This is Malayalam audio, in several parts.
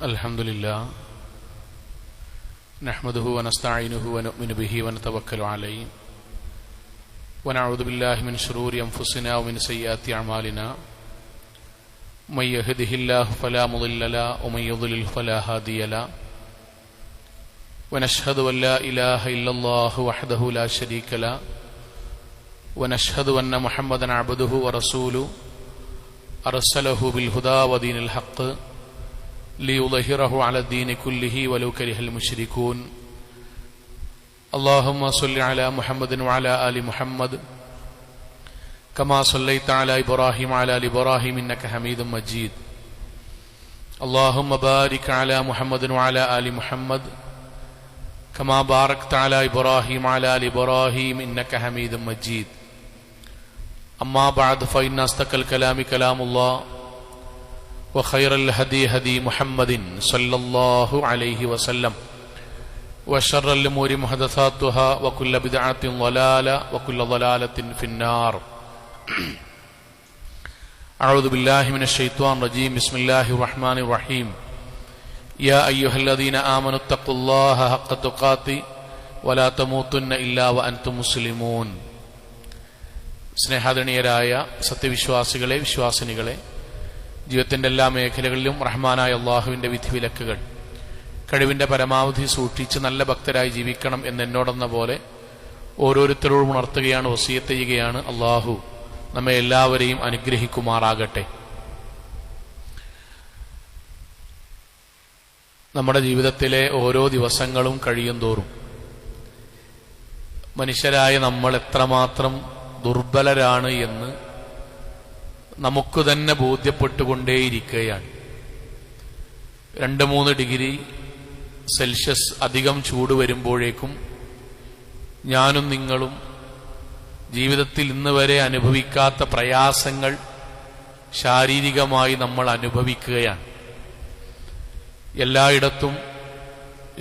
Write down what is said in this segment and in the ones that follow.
Alhamdulillah, nahmaduhu wa nasta'inuhu wa nu'minu bihi wa natawakkalu alayhi wa na'udhu billahi min shururi anfusina wa min sayyiati a'malina man yahdihillahu fala mudilla lahu wa man yudlil fala hadiya lahu wa nashhadu an la ilaha illallah wahdahu la sharika lahu wa nashhadu anna Muhammadan 'abduhu wa rasuluhu arsalahu bil huda wa dinil haqq ليظهره على الدين كله ولو كره المشركون اللهم صل على محمد وعلى آل محمد كما صليت على إبراهيم وعلى آل إبراهيم إنك حميد مجيد اللهم بارك على محمد وعلى آل محمد كما باركت على إبراهيم وعلى آل إبراهيم إنك حميد مجيد أما بعد فإن أصدق الكلام كلام الله وخير الهدي هدي محمد صلى الله عليه وسلم وشر الأمور محدثاتها وكل بدعة ضلالة وكل ضلالة في النار أعوذ بالله من الشيطان الرجيم بسم الله الرحمن الرحيم يا أيها الذين آمنوا اتقوا الله حق تقاته ولا تموتن إلا وأنتم مسلمون സ്നേഹാദരണീയരായ സത്യവിശ്വാസികളെ വിശ്വാസിനികളെ, ജീവിതത്തിന്റെ എല്ലാ മേഖലകളിലും റഹ്മാനായ അള്ളാഹുവിന്റെ വിധിവിലക്കുകൾ കഴിവിന്റെ പരമാവധി സൂക്ഷിച്ച് നല്ല ഭക്തരായി ജീവിക്കണം എന്നെന്നോടെന്ന പോലെ ഓരോരുത്തരോടും ഉണർത്തുകയാണ്, വസിയത്ത് ചെയ്യുകയാണ്. അള്ളാഹു നമ്മെ എല്ലാവരെയും അനുഗ്രഹിക്കുമാറാകട്ടെ. നമ്മുടെ ജീവിതത്തിലെ ഓരോ ദിവസങ്ങളും കഴിയും തോറും മനുഷ്യരായ നമ്മൾ എത്രമാത്രം ദുർബലരാണ് എന്ന് നമുക്ക് തന്നെ ബോധ്യപ്പെട്ടുകൊണ്ടേയിരിക്കുകയാണ്. 2-3 ഡിഗ്രി സെൽഷ്യസ് അധികം ചൂട് വരുമ്പോഴേക്കും ഞാനും നിങ്ങളും ജീവിതത്തിൽ ഇന്ന് വരെ അനുഭവിക്കാത്ത പ്രയാസങ്ങൾ ശാരീരികമായി നമ്മൾ അനുഭവിക്കുകയാണ്. എല്ലായിടത്തും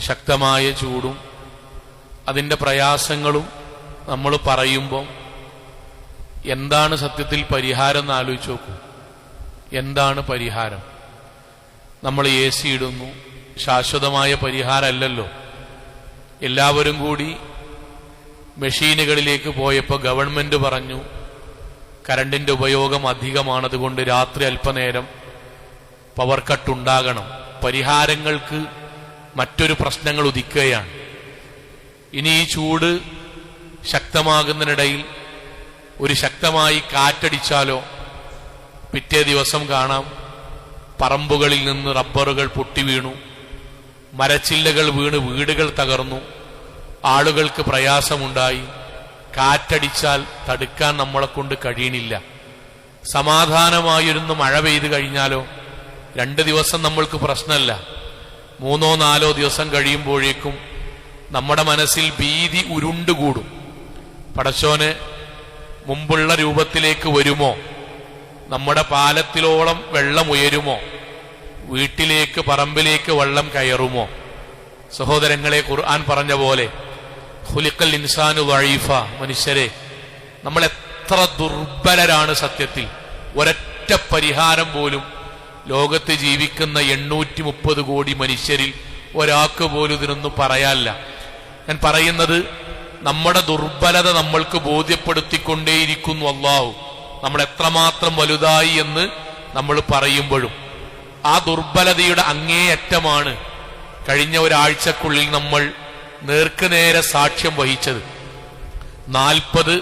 ശക്തമായ ചൂടും അതിൻ്റെ പ്രയാസങ്ങളും നമ്മൾ പറയുമ്പോൾ എന്താണ് സത്യത്തിൽ പരിഹാരം എന്ന് ആലോചിച്ച് നോക്കൂ. എന്താണ് പരിഹാരം? നമ്മൾ AC ഇടുന്നു, ശാശ്വതമായ പരിഹാരമല്ലല്ലോ. എല്ലാവരും കൂടി മെഷീനുകളിലേക്ക് പോയപ്പോൾ ഗവൺമെന്റ് പറഞ്ഞു കറണ്ടിന്റെ ഉപയോഗം അധികമാണ്, അതുകൊണ്ട് രാത്രി അല്പനേരം പവർ കട്ട് ഉണ്ടാകണം. പരിഹാരങ്ങൾക്ക് മറ്റൊരു പ്രശ്നങ്ങൾ ഉദിക്കുകയാണ്. ഇനി ഈ ചൂട് ശക്തമാകുന്നതിനിടയിൽ ഒരു ശക്തമായി കാറ്റടിച്ചാലോ പിറ്റേ ദിവസം കാണാം പറമ്പുകളിൽ നിന്ന് റബ്ബറുകൾ പൊട്ടി വീണു, മരച്ചില്ലകൾ വീണ് വീടുകൾ തകർന്നു, ആളുകൾക്ക് പ്രയാസമുണ്ടായി. കാറ്റടിച്ചാൽ തടുക്കാൻ നമ്മളെ കൊണ്ട് കഴിയണില്ല. സമാധാനമായിരുന്നു മഴ പെയ്തു കഴിഞ്ഞാലോ 2 ദിവസം നമ്മൾക്ക് പ്രശ്നമല്ല. 3-4 ദിവസം കഴിയുമ്പോഴേക്കും നമ്മുടെ മനസ്സിൽ ഭീതി ഉരുണ്ടുകൂടും. പടച്ചോനെ, മുമ്പുള്ള രൂപത്തിലേക്ക് വരുമോ? നമ്മുടെ പാലത്തിലോളം വെള്ളം ഉയരുമോ? വീട്ടിലേക്ക് പറമ്പിലേക്ക് വെള്ളം കയറുമോ? സഹോദരങ്ങളെ, ഖുർആൻ പറഞ്ഞ പോലെ ഖുലിഖൽ ഇൻസാനു ദഈഫ, മനുഷ്യരെ നമ്മൾ എത്ര ദുർബലരാണ് സത്യത്തിൽ. ഒരൊറ്റ പരിഹാരം പോലും ലോകത്ത് ജീവിക്കുന്ന 830 കോടി മനുഷ്യരിൽ ഒരാൾക്ക് പോലും ഇതിനൊന്നും പറയാനില്ല. ഞാൻ പറയുന്നത് നമ്മുടെ ദുർബലത നമ്മൾക്ക് ബോധ്യപ്പെടുത്തിക്കൊണ്ടേയിരിക്കുന്നു അല്ലാഹു. നമ്മൾ എത്രമാത്രം വലുതായി എന്ന് നമ്മൾ പറയുമ്പോഴും ആ ദുർബലതയുടെ അങ്ങേയറ്റമാണ് കഴിഞ്ഞ ഒരാഴ്ചക്കുള്ളിൽ നമ്മൾ നേർക്കുനേരെ സാക്ഷ്യം വഹിച്ചത്. 40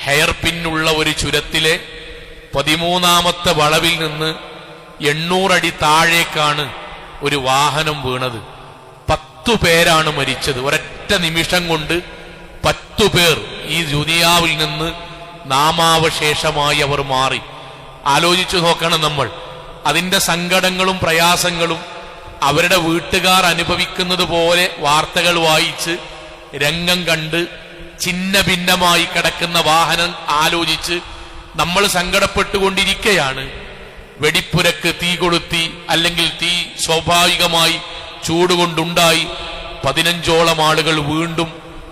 ഹെയർ പിന്നുള്ള ഒരു ചുരത്തിലെ 13ാമത്തെ വളവിൽ നിന്ന് 800 അടി താഴേക്കാണ് ഒരു വാഹനം വീണത്. 10 പേരാണ് മരിച്ചത്. ഒരൊറ്റ നിമിഷം കൊണ്ട് 10 പേർ ഈ ദുനിയാവിൽ നിന്ന് നാമാവശേഷമായി അവർ മാറി. ആലോചിച്ചു നോക്കണം നമ്മൾ. അതിന്റെ സങ്കടങ്ങളും പ്രയാസങ്ങളും അവരുടെ വീട്ടുകാർ അനുഭവിക്കുന്നത് പോലെ വാർത്തകൾ വായിച്ച് രംഗം കണ്ട് ഛിന്ന ഭിന്നമായി കിടക്കുന്ന വാഹനം ആലോചിച്ച് നമ്മൾ സങ്കടപ്പെട്ടുകൊണ്ടിരിക്കുകയാണ്. വെടിപ്പുരക്ക് തീ കൊളുത്തി, അല്ലെങ്കിൽ തീ സ്വാഭാവികമായി ചൂടുകൊണ്ടുണ്ടായി 15ഓളം ആളുകൾ വീണ്ടും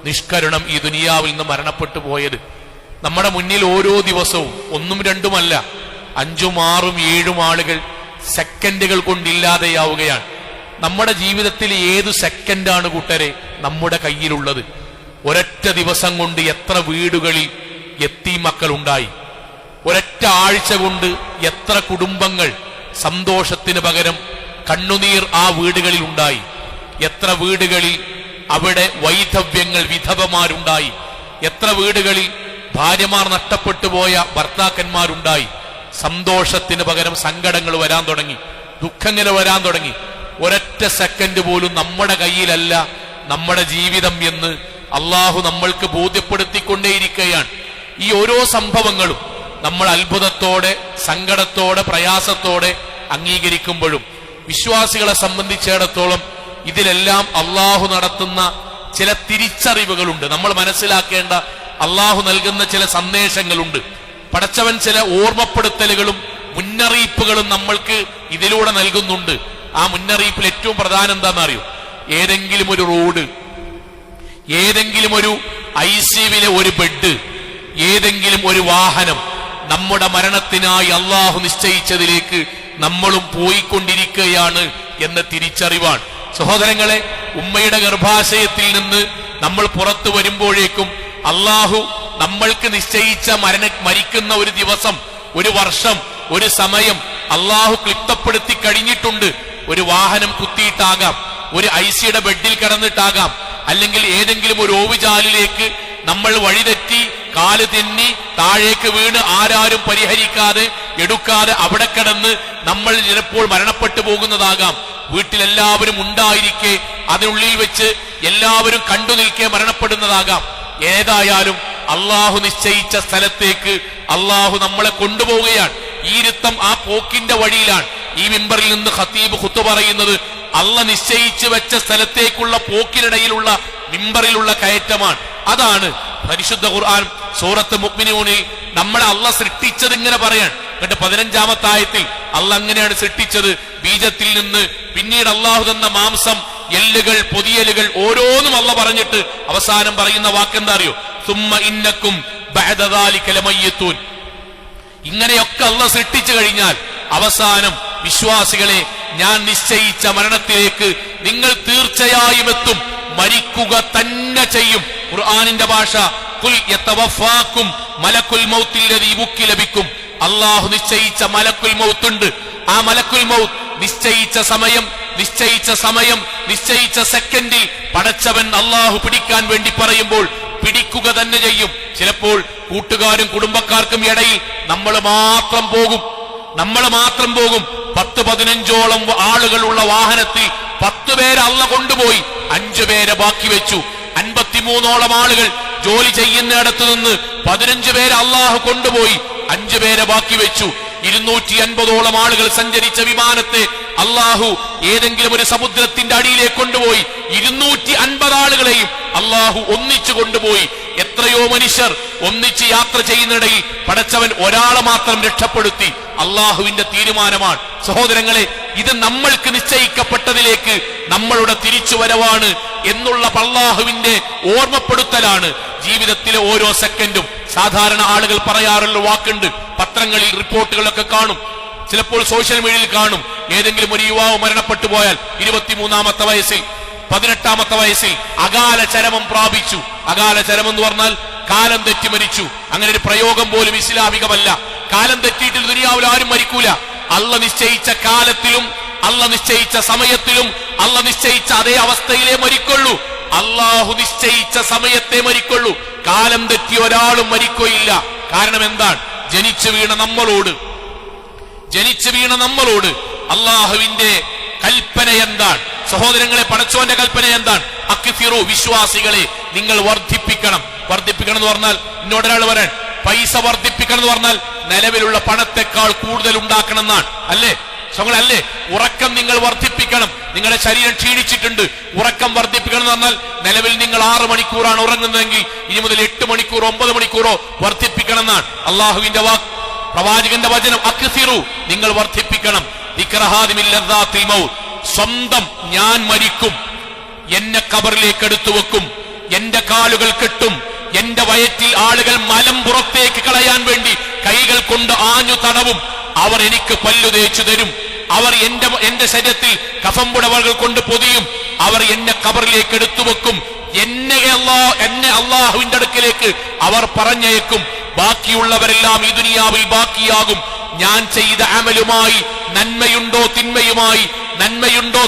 നിഷ്കരുണം ഈ ദുനിയാവിൽ നിന്ന് മരണപ്പെട്ടു പോയത്. നമ്മുടെ മുന്നിൽ ഓരോ ദിവസവും 1ഉം 2ഉമല്ല 5ഉം 6ഉം 7ഉം ആളുകൾ സെക്കൻഡുകൾ കൊണ്ടില്ലാതെയാവുകയാണ്. നമ്മുടെ ജീവിതത്തിൽ ഏതു സെക്കൻഡാണ് കൂട്ടരെ നമ്മുടെ കയ്യിലുള്ളത്? ഒരൊറ്റ ദിവസം കൊണ്ട് എത്ര വീടുകളിൽ യത്തീം മക്കളുണ്ടായി? ഒരൊറ്റ ആഴ്ച കൊണ്ട് എത്ര കുടുംബങ്ങൾ സന്തോഷത്തിന് പകരം കണ്ണുനീർ ആ വീടുകളിൽ ഉണ്ടായി? എത്ര വീടുകളിൽ അവിടെ വൈധവ്യങ്ങൾ, വിധവമാരുണ്ടായി? എത്ര വീടുകളിൽ ഭാര്യമാർ നഷ്ടപ്പെട്ടു പോയ ഭർത്താക്കന്മാരുണ്ടായി? സന്തോഷത്തിന് പകരം സങ്കടങ്ങൾ വരാൻ തുടങ്ങി, ദുഃഖങ്ങൾ വരാൻ തുടങ്ങി. ഒരൊറ്റ സെക്കൻഡ് പോലും നമ്മുടെ കയ്യിലല്ല നമ്മുടെ ജീവിതം എന്ന് അള്ളാഹു നമ്മൾക്ക് ബോധ്യപ്പെടുത്തിക്കൊണ്ടേയിരിക്കുകയാണ്. ഈ ഓരോ സംഭവങ്ങളും നമ്മൾ അത്ഭുതത്തോടെ, സങ്കടത്തോടെ, പ്രയാസത്തോടെ അംഗീകരിക്കുമ്പോഴും വിശ്വാസികളെ സംബന്ധിച്ചിടത്തോളം ഇതിലെല്ലാം അള്ളാഹു നടത്തുന്ന ചില തിരിച്ചറിവുകളുണ്ട്. നമ്മൾ മനസ്സിലാക്കേണ്ട അള്ളാഹു നൽകുന്ന ചില സന്ദേശങ്ങളുണ്ട്. പടച്ചവൻ ചില ഓർമ്മപ്പെടുത്തലുകളും മുന്നറിയിപ്പുകളും നമ്മൾക്ക് ഇതിലൂടെ നൽകുന്നുണ്ട്. ആ മുന്നറിയിപ്പിൽ ഏറ്റവും പ്രധാനം എന്താണെന്നറിയോ? ഏതെങ്കിലും ഒരു റോഡ്, ഏതെങ്കിലും ഒരു ICUവിലെ ഒരു ബെഡ്, ഏതെങ്കിലും ഒരു വാഹനം നമ്മുടെ മരണത്തിനായി അള്ളാഹു നിശ്ചയിച്ചതിലേക്ക് നമ്മളും പോയിക്കൊണ്ടിരിക്കുകയാണ് എന്ന തിരിച്ചറിവാണ്. സഹോദരങ്ങളെ, ഉമ്മയുടെ ഗർഭാശയത്തിൽ നിന്ന് നമ്മൾ പുറത്തു വരുമ്പോഴേക്കും അള്ളാഹു നമ്മൾക്ക് നിശ്ചയിച്ച മരിക്കുന്ന ഒരു ദിവസം, ഒരു വർഷം, ഒരു സമയം അള്ളാഹു ക്ലിപ്തപ്പെടുത്തി കഴിഞ്ഞിട്ടുണ്ട്. ഒരു വാഹനം കുത്തിയിട്ടാകാം, ഒരു ICയുടെ ബെഡിൽ കിടന്നിട്ടാകാം, അല്ലെങ്കിൽ ഏതെങ്കിലും ഒരു ഓവുചാലിലേക്ക് നമ്മൾ വഴിതെറ്റി കാല് തെന്നി താഴേക്ക് വീണ് ആരാരും പരിഹരിക്കാതെ എടുക്കാതെ അവിടെ കിടന്ന് നമ്മൾ ചിലപ്പോൾ മരണപ്പെട്ടു പോകുന്നതാകാം. വീട്ടിലെല്ലാവരും ഉണ്ടായിരിക്കെ അതിനുള്ളിൽ വെച്ച് എല്ലാവരും കണ്ടു നിൽക്കെ മരണപ്പെടുന്നതാകാം. ഏതായാലും അള്ളാഹു നിശ്ചയിച്ച സ്ഥലത്തേക്ക് അള്ളാഹു നമ്മളെ കൊണ്ടുപോവുകയാണ്. ഈ ഇരുത്തം ആ പോക്കിന്റെ വഴിയിലാണ്. ഈ മിമ്പറിൽ നിന്ന് ഖതീബ് ഖുത്ബ പറയുന്നത് അള്ളാഹ് നിശ്ചയിച്ചു വെച്ച സ്ഥലത്തേക്കുള്ള പോക്കിനിടയിലുള്ള മിമ്പറിലുള്ള കയറ്റമാണ്. അതാണ് പരിശുദ്ധ ഖുർആൻ സൂറത്ത് മുഅ്മിനൂനിൽ നമ്മളെ അള്ളാഹ് സൃഷ്ടിച്ചത് ഇങ്ങനെ പറയാൻ. എന്നിട്ട് 15-ാമത്തെ ആയത്തിൽ അള്ളാഹ് അങ്ങനെയാണ് സൃഷ്ടിച്ചത്. ബീജത്തിൽ നിന്ന് പിന്നീട് അള്ളാഹു തന്ന മാംസം, എല്ലുകൾ, പൊതിയലുകൾ ഓരോന്നും അള്ളാഹ് പറഞ്ഞിട്ട് അവസാനം പറയുന്ന വാക്കെന്താ അറിയോ? സുമ്മ ഇന്നക്കും ബഅദ ദാലിക ലമയ്യിത്തൂൻ. ഇങ്ങനെയൊക്കെ അള്ളാഹ് സൃഷ്ടിച്ചു കഴിഞ്ഞാൽ അവസാനം വിശ്വാസികളെ, ഞാൻ നിശ്ചയിച്ച മരണത്തിലേക്ക് നിങ്ങൾ തീർച്ചയായും എത്തും, മരിക്കുക തന്നെ ചെയ്യും. ഖുർആനിന്റെ ഭാഷ ഖുൽ യതവഫാക്കും മലക്കുൽ മൗത്തില്ലദീ വുക്കില ബിക്കും. അല്ലാഹു നിശ്ചയിച്ച മലക്കുൽ മൗത്തുണ്ട്. ആ മലക്കുൽ മൗത്ത് നിശ്ചയിച്ച സമയം, നിശ്ചയിച്ച സെക്കൻഡിൽ പടച്ചവൻ അല്ലാഹു പിടിക്കാൻ വേണ്ടി പറയുമ്പോൾ പിടിക്കുക തന്നെ ചെയ്യും. ചിലപ്പോൾ കൂട്ടുകാരും കുടുംബക്കാർക്കും ഇടയിൽ നമ്മൾ മാത്രം പോകും. 10-15ഓളം ആളുകളുള്ള വാഹനത്തിൽ 10 പേരെ അള്ളാഹ് കൊണ്ടുപോയി, 5 പേരെ ബാക്കി വെച്ചു. 53ഓളം ആളുകൾ ജോലി ചെയ്യുന്നിടത്ത് നിന്ന് 15 പേരെ അള്ളാഹു കൊണ്ടുപോയി, 5 പേരെ ബാക്കി വെച്ചു. 250ഓളം ആളുകൾ സഞ്ചരിച്ച വിമാനത്തെ അള്ളാഹു ഏതെങ്കിലും ഒരു സമുദ്രത്തിന്റെ അടിയിലേക്ക് കൊണ്ടുപോയി. 250 ആളുകളെയും അള്ളാഹു ഒന്നിച്ചു കൊണ്ടുപോയി. എത്രയോ മനുഷ്യർ ഒന്നിച്ച് യാത്ര ചെയ്യുന്നിടയിൽ പടച്ചവൻ ഒരാളെ മാത്രം രക്ഷപ്പെടുത്തി. അള്ളാഹുവിന്റെ തീരുമാനമാണ്. സഹോദരങ്ങളെ, ഇത് നമ്മൾക്ക് നിശ്ചയിക്കപ്പെട്ടതിലേക്ക് നമ്മളുടെ തിരിച്ചുവരവാണ് എന്നുള്ള അള്ളാഹുവിന്റെ ഓർമ്മപ്പെടുത്തലാണ്. ജീവിതത്തിലെ ഓരോ സെക്കൻഡും സാധാരണ ആളുകൾ പറയാറുള്ള വാക്കുണ്ട്, പത്രങ്ങളിൽ റിപ്പോർട്ടുകളൊക്കെ കാണും, ചിലപ്പോൾ സോഷ്യൽ മീഡിയയിൽ കാണും. ഏതെങ്കിലും ഒരു യുവാവ് മരണപ്പെട്ടു പോയാൽ 23-ാമത്തെ വയസ്സിൽ, 18-ാമത്തെ വയസ്സിൽ അകാല ചരമം പ്രാപിച്ചു. അകാല ചരമം എന്ന് പറഞ്ഞാൽ കാലം തെറ്റി മരിച്ചു. അങ്ങനെ ഒരു പ്രയോഗം പോലും ഇസ്ലാമികമല്ല. കാലം തെറ്റിയിട്ട് ദുനിയാവിൽ ആരും മരിക്കൂല. അള്ളാഹ് നിശ്ചയിച്ച കാലത്തിലും അള്ളാഹ് നിശ്ചയിച്ച സമയത്തിലും അള്ളാഹ് നിശ്ചയിച്ച അതേ അവസ്ഥയിലേ മരിക്കൊള്ളൂ. അള്ളാഹു നിശ്ചയിച്ച സമയത്തെ മരിക്കൊള്ളൂ. കാലം തെറ്റി ഒരാളും മരിക്കുകയില്ല. കാരണം എന്താണ്? ജനിച്ചു വീണ നമ്മളോട് അള്ളാഹുവിന്റെ കൽപ്പന എന്താണ്? സഹോദരങ്ങളെ, പടച്ചോന്റെ കൽപ്പന എന്താണ്? അക്സിറു, വിശ്വാസികളെ നിങ്ങൾ വർദ്ധിപ്പിക്കണം. വർദ്ധിപ്പിക്കണം എന്ന് പറഞ്ഞാൽ, എന്നോടൊരാൾ പറയാൻ പൈസ വർദ്ധിപ്പിക്കണം എന്ന് പറഞ്ഞാൽ നിലവിലുള്ള പണത്തെക്കാൾ കൂടുതൽ ഉണ്ടാക്കണം എന്നാണ്, അല്ലേ? അല്ലേ? ഉറക്കം നിങ്ങൾ വർദ്ധിപ്പിക്കണം. നിങ്ങളുടെ ശരീരം ക്ഷീണിച്ചിട്ടുണ്ട്, ഉറക്കം വർദ്ധിപ്പിക്കണം എന്ന് പറഞ്ഞാൽ നിലവിൽ നിങ്ങൾ 6 മണിക്കൂറാണ് ഉറങ്ങുന്നതെങ്കിൽ ഇനി മുതൽ 8 മണിക്കൂറോ 9 മണിക്കൂറോ വർദ്ധിപ്പിക്കണം എന്നാണ് അള്ളാഹുവിന്റെ വാക്ക്, പ്രവാചകന്റെ വചനം. അക്സിറു, നിങ്ങൾ വർദ്ധിപ്പിക്കണം. സ്വന്തം ഞാൻ മരിക്കും, എന്നെ ഖബറിലേക്ക് എടുത്തു വെക്കും, എന്റെ കാലുകൾ കെട്ടും, എന്റെ വയറ്റിൽ ആളുകൾ മലം പുറത്തേക്ക് കളയാൻ വേണ്ടി കൈകൾ കൊണ്ട് ആഞ്ഞു തടവും, അവർ എനിക്ക് പല്ലു തേച്ചു തരും, അവർ എന്റെ ശരീരത്തിൽ കഫംപുടവകൾ കൊണ്ട് പൊതിയും. അവർ എന്നെ ഖബറിലേക്ക് എടുത്തു വെക്കും. എന്നെ അള്ളാഹുവിന്റെ അടുക്കലേക്ക് അവർ പറഞ്ഞയക്കും. ബാക്കിയുള്ളവരെല്ലാം ഈ ദുനിയാവിൽ ബാക്കിയാകും. ഞാൻ ചെയ്ത അമലുമായി നന്മയുണ്ടോ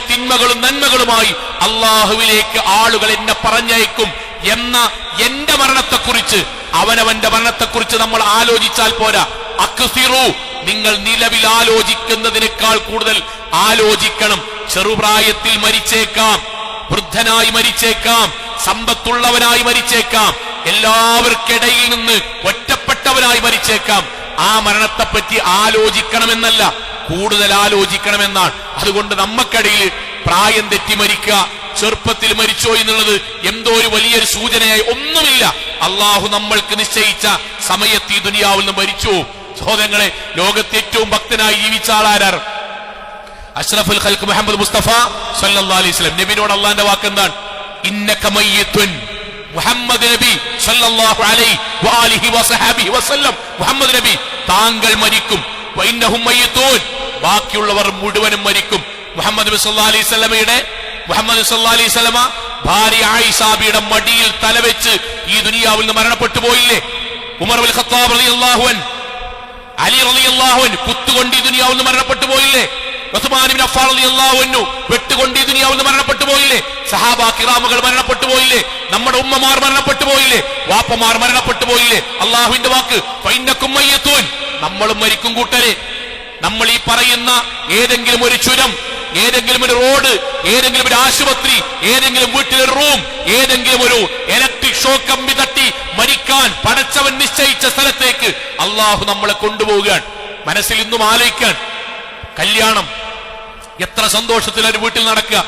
തിന്മകളും നന്മകളുമായി അള്ളാഹുവിലേക്ക് ആളുകൾ എന്നെ പറഞ്ഞയക്കും എന്ന എന്റെ മരണത്തെക്കുറിച്ച്, അവനവന്റെ മരണത്തെക്കുറിച്ച് നമ്മൾ ആലോചിച്ചാൽ പോരാ. അക്സിറു, നിങ്ങൾ നിലവിൽ ആലോചിക്കുന്നതിനേക്കാൾ കൂടുതൽ ആലോചിക്കണം. ചെറുപ്രായത്തിൽ മരിച്ചേക്കാം, വൃദ്ധനായി മരിച്ചേക്കാം, സമ്പത്തുള്ളവനായി മരിച്ചേക്കാം, എല്ലാവർക്കിടയിൽ നിന്ന് ഒറ്റപ്പെട്ടവനായി മരിച്ചേക്കാം. ആ മരണത്തെപ്പറ്റി ആലോചിക്കണമെന്നല്ല, കൂടുതൽ ആലോചിക്കണമെന്നാണ്. അതുകൊണ്ട് നമ്മക്കിടയിൽ പ്രായം തെറ്റി മരിക്കുക, ചെറുപ്പത്തിൽ മരിച്ചോ എന്നുള്ളത് എന്തോ ഒരു വലിയൊരു സൂചനയായി ഒന്നുമില്ല. അള്ളാഹു നമ്മൾക്ക് നിശ്ചയിച്ച സമയത്ത് ഈ ദുനിയാവിൽ നിന്ന് മരിച്ചു. സഹോദരങ്ങളെ, ലോകത്തെ ഏറ്റവും ഭക്തനായി ജീവിച്ച ആളാരാണ്? അഷ്റഫുൽ ഖൽഖ് മുഹമ്മദ് മുസ്തഫ സല്ലല്ലാഹു അലൈഹി വസല്ലം. നബിയോട് അള്ളാന്റെ വാക്ക് എന്താണ്? ഇന്നക മയ്യിത്തുൻ. മുഹമ്മദ് നബി സല്ലല്ലാഹു അലൈഹി വആലിഹി വസഹബിഹി വസല്ലം, മുഹമ്മദ് നബി താങ്കൾ മരിക്കും. വഇന്നഹും മയ്യിത്തൂൻ, ബാക്കിയുള്ളവർ മുഴുവനും മരിക്കും. മുഹമ്മദ് നബി സല്ലല്ലാഹു അലൈഹി വസല്ലമ ഭാര്യ ആയിഷാബിയുടെ മടിയിൽ തലവെച്ച് ഈ ദുനിയാവിൽ നിന്ന് മരണപ്പെട്ടു പോയില്ലേ? ഉമർ ഇബ്നുൽ ഖത്താബ് റളിയല്ലാഹു അൻഹു, അലി റളിയല്ലാഹു അൻഹു കുത്തുകൊണ്ട് ഈ ദുനിയാവിൽ നിന്ന് മരണപ്പെട്ടു പോയില്ലേ? ഉസ്മാൻ ഇബ്നു അഫ്ഫാൻ റളിയല്ലാഹു അൻഹു വെട്ടുകൊണ്ട് ഈ ദുനിയാവിൽ നിന്ന് മരണപ്പെട്ടു പോയില്ലേ? സഹാബാ കിറാമുകൾ മരണപ്പെട്ടു പോയില്ലേ? നമ്മുടെ ഉമ്മമാർ മരണപ്പെട്ടു പോയില്ലേ? വാപ്പമാർ മരണപ്പെട്ടു പോയില്ലേ? അള്ളാഹുവിന്റെ വാക്ക് ഫഇന്നകും മയ്യിത്തൂൻ, നമ്മളും മരിക്കും കൂട്ടരെ. നമ്മൾ ഈ പറയുന്ന ഏതെങ്കിലും ഒരു ചുരം, ഏതെങ്കിലും ഒരു റോഡ്, ഏതെങ്കിലും ഒരു ആശുപത്രി, ഏതെങ്കിലും വീട്ടിലൊരു റൂം, ഏതെങ്കിലും ഒരു ഇലക്ട്രിക് ഷോക്ക് കമ്പി തട്ടി മരിക്കാൻ പടച്ചവൻ നിശ്ചയിച്ച സ്ഥലത്തേക്ക് അള്ളാഹു നമ്മളെ കൊണ്ടുപോവുകയാണ്. മനസ്സിൽ ഇന്നും ആലോചിക്കാൻ, കല്യാണം എത്ര സന്തോഷത്തിലൊരു വീട്ടിൽ നടക്കുക,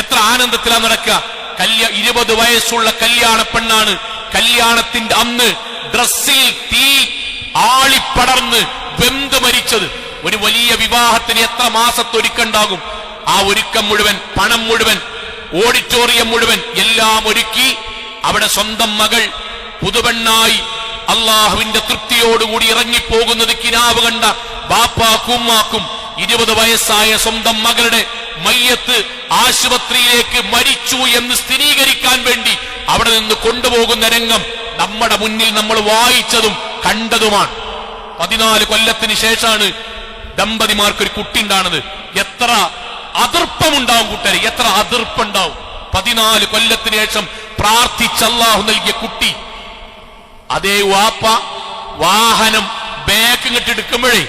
എത്ര ആനന്ദത്തിലാണ് നടക്കുക. 20 വയസ്സുള്ള കല്യാണ പെണ്ണാണ് കല്യാണത്തിന്റെ അന്ന് ഡ്രസ്സിൽ തീ ആളിപ്പടർന്ന് വെന്ത് മരിച്ചത്. ഒരു വലിയ വിവാഹത്തിന് എത്ര മാസത്തൊരുക്കുണ്ടാകും? ആ ഒരുക്കം മുഴുവൻ, പണം മുഴുവൻ, ഓഡിറ്റോറിയം മുഴുവൻ എല്ലാം ഒരുക്കി അവിടെ സ്വന്തം മകൾ പുതുപെണ്ണായി അള്ളാഹുവിന്റെ തൃപ്തിയോടുകൂടി ഇറങ്ങിപ്പോകുന്നത് കിനാവ് കണ്ട ബാപ്പാക്കും ഉമ്മാക്കും 20 വയസ്സായ സ്വന്തം മകളുടെ മയ്യത്ത് ആശുപത്രിയിലേക്ക് മരിച്ചു എന്ന് സ്ഥിരീകരിക്കാൻ വേണ്ടി അവിടെ നിന്ന് കൊണ്ടുപോകുന്ന രംഗം നമ്മുടെ മുന്നിൽ നമ്മൾ വായിച്ചതും കണ്ടതുമാണ്. 14 കൊല്ലത്തിന് ശേഷമാണ് ദമ്പതിമാർക്കൊരു കുട്ടി ഉണ്ടാകുന്നത്. എത്ര അതിർപ്പമുണ്ടാവും കൂട്ടരെ, എത്ര അതിർപ്പുണ്ടാവും. 14 കൊല്ലത്തിന് ശേഷം പ്രാർത്ഥിച്ച് അല്ലാഹു നൽകിയ കുട്ടി. അതേ വാഹനം ബാക്ക് ഇങ്ങോട്ട് എടുക്കുമ്പോഴേ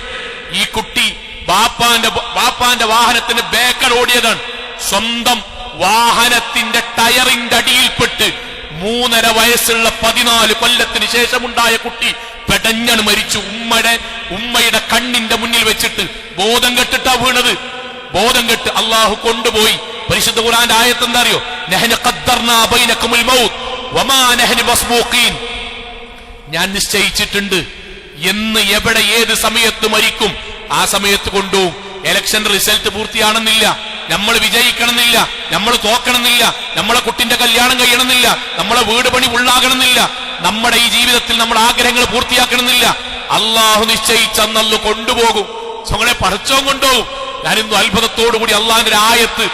ഈ കുട്ടി ബാപ്പാന്റെ വാഹനത്തിന് ബേക്കൽ ഓടിയതാണ്. സ്വന്തം വാഹനത്തിന്റെ ടയറിന്റെ അടിയിൽപ്പെട്ട് 3.5 വയസ്സുള്ള 14 കൊല്ലത്തിന് ശേഷമുണ്ടായ കുട്ടി പെടഞ്ഞണ് മരിച്ചു. ഉമ്മയുടെ കണ്ണിന്റെ മുന്നിൽ വെച്ചിട്ട് ബോധം കെട്ടിട്ടാ വീണത്. ബോധം കെട്ട് അള്ളാഹു കൊണ്ടുപോയി. പരിശുദ്ധ ഖുർആന്റെ ആയത്ത് എന്താ അറിയോ? നഹ്നു ഖദ്ദർനാ ബൈനകുമുൽ മൗത്ത് വമാ നഹ്നു മസ്ബൂഖീൻ. ഞാൻ നിശ്ചയിച്ചിട്ടുണ്ട് എന്ന് എവിടെ ഏത് സമയത്ത് മരിക്കും, ആ സമയത്ത് കൊണ്ടുപോകും. ഇലക്ഷൻ റിസൾട്ട് പൂർത്തിയാണെന്നില്ല, നമ്മൾ വിജയിക്കണമെന്നില്ല, നമ്മൾ തോക്കണമെന്നില്ല, നമ്മളെ കുട്ടിന്റെ കല്യാണം കഴിയണമെന്നില്ല, നമ്മളെ വീട് പണി ഉള്ളാകണമെന്നില്ല, നമ്മുടെ ഈ ജീവിതത്തിൽ നമ്മുടെ ആഗ്രഹങ്ങൾ പൂർത്തിയാക്കണമെന്നില്ല. അള്ളാഹു നിശ്ചയിച്ചെന്നല്ലോ കൊണ്ടുപോകും. സ്വങ്ങളെ പടച്ചോൻ കൊണ്ടുപോകും. ഞാനിന്ന് അത്ഭുതത്തോടുകൂടി അള്ളാഹിന്റെ ആയത്ത്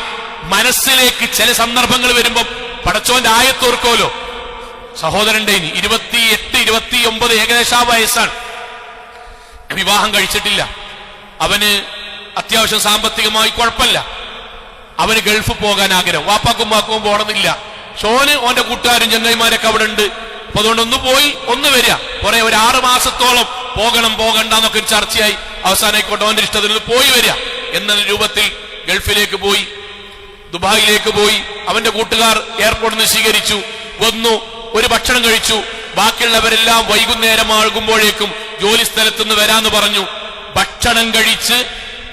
മനസ്സിലേക്ക് ചില സന്ദർഭങ്ങൾ വരുമ്പം പടച്ചോന്റെ ആയത്തോർക്കോലോ. സഹോദരന്റെ 28-29 ഏകദേശം വയസ്സാണ്. വിവാഹം കഴിച്ചിട്ടില്ല. അവന് അത്യാവശ്യം സാമ്പത്തികമായി കുഴപ്പമില്ല. അവന് ഗൾഫ് പോകാൻ ആഗ്രഹം. വാപ്പാക്കും വാക്കും പോകണമെന്നില്ല. ഷോന് ഓന്റെ കൂട്ടുകാരും ചങ്ങായിമാരൊക്കെ അവിടെ ഉണ്ട്. അപ്പൊ അതുകൊണ്ട് ഒന്ന് പോയി ഒന്ന് വരിക. കുറെ ഒരു 6 മാസത്തോളം പോകണ്ടെന്നൊക്കെ ഒരു ചർച്ചയായി. അവസാനമായിക്കോട്ടെ, ഓന്റെ ഇഷ്ടത്തിന് പോയി വരിക എന്ന രൂപത്തിൽ ഗൾഫിലേക്ക് പോയി, ദുബായിലേക്ക് പോയി. അവന്റെ കൂട്ടുകാർ എയർപോർട്ടിൽ നിന്ന് സ്വീകരിച്ചു, വന്നു, ഒരു ഭക്ഷണം കഴിച്ചു. ബാക്കിയുള്ളവരെല്ലാം വൈകുന്നേരമാകുമ്പോഴേക്കും ജോലി സ്ഥലത്തുനിന്ന് വരാന്ന് പറഞ്ഞു. ഭക്ഷണം കഴിച്ച്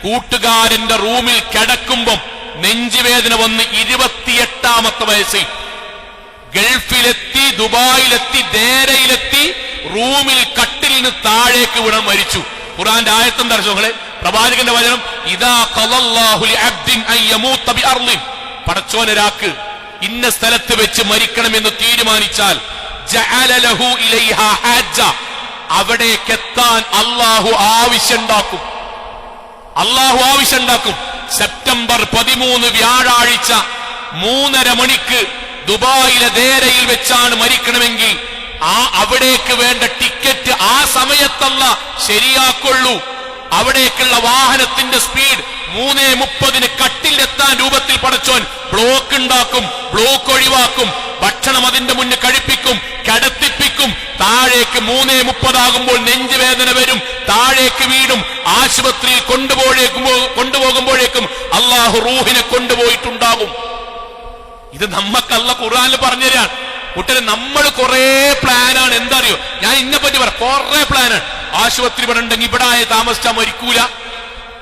കൂട്ടുകാരന്റെ റൂമിൽ കിടക്കുമ്പം നെഞ്ചുവേദന വന്ന് 28-ാമത്തെ വയസ്സിൽ ഗൾഫിലെത്തി, ദുബായിലെത്തി, ദേരയിലെത്തി, റൂമിൽ കട്ടിലിന് താഴേക്ക് വീണാൻ മരിച്ചു. ഖുർആന്റെ ആയത്തും ദർശനങ്ങളെ, പ്രവാചകന്റെ വചനം, ഇദാ ഖലല്ലാഹു ലിഅബ്ദിൻ അൻ യമൂത ബിഅർളിൻ. പടച്ചോനൊരാൾക്ക് ഇന്ന സ്ഥലത്ത് വെച്ച് മരിക്കണമെന്ന് തീരുമാനിച്ചാൽ ജഅല ലഹു ഇലൈഹാ ഹാജ്ജ, അവിടേക്കെത്താൻ അള്ളാഹു ആവശ്യമുണ്ടാക്കും. അള്ളാഹു ആവശ്യം ഉണ്ടാക്കും. സെപ്റ്റംബർ 13 വ്യാഴാഴ്ച 3:30 മണിക്ക് ദുബായിലെ ദേരയിൽ വെച്ചാണ് മരിക്കണമെങ്കിൽ അവിടേക്ക് വേണ്ട ടിക്കറ്റ് ആ സമയത്തല്ല ശരിയാക്കുള്ളൂ. അവിടേക്കുള്ള വാഹനത്തിന്റെ സ്പീഡ് 3:30 കട്ടിലെത്താൻ രൂപത്തിൽ പടച്ചോൻ ബ്ലോക്ക് ഉണ്ടാക്കും, ബ്ലോക്ക് ഒഴിവാക്കും, ഭക്ഷണം അതിന്റെ മുന്നിൽ കഴിപ്പിക്കും, കിടത്തിപ്പിക്കും. താഴേക്ക് 3:30 ആകുമ്പോൾ നെഞ്ചുവേദന വരും, താഴേക്ക് വീടും. ആശുപത്രിയിൽ കൊണ്ടുപോകുമ്പോഴേക്കും അള്ളാഹു റൂഹിനെ കൊണ്ടുപോയിട്ടുണ്ടാകും. ഇത് നമ്മക്കല്ല ഖുർആനിൽ പറഞ്ഞുതരാൻ കൂട്ടരെ. നമ്മൾ കുറെ പ്ലാനാണ്. എന്താ അറിയോ, ഞാൻ ഇന്നെപ്പറ്റി പറയാം, കുറെ പ്ലാനാണ്. ആശുപത്രി ഇവിടെ ഉണ്ടെങ്കിൽ ഇവിടെ താമസിച്ചാൽ മരിക്കൂല,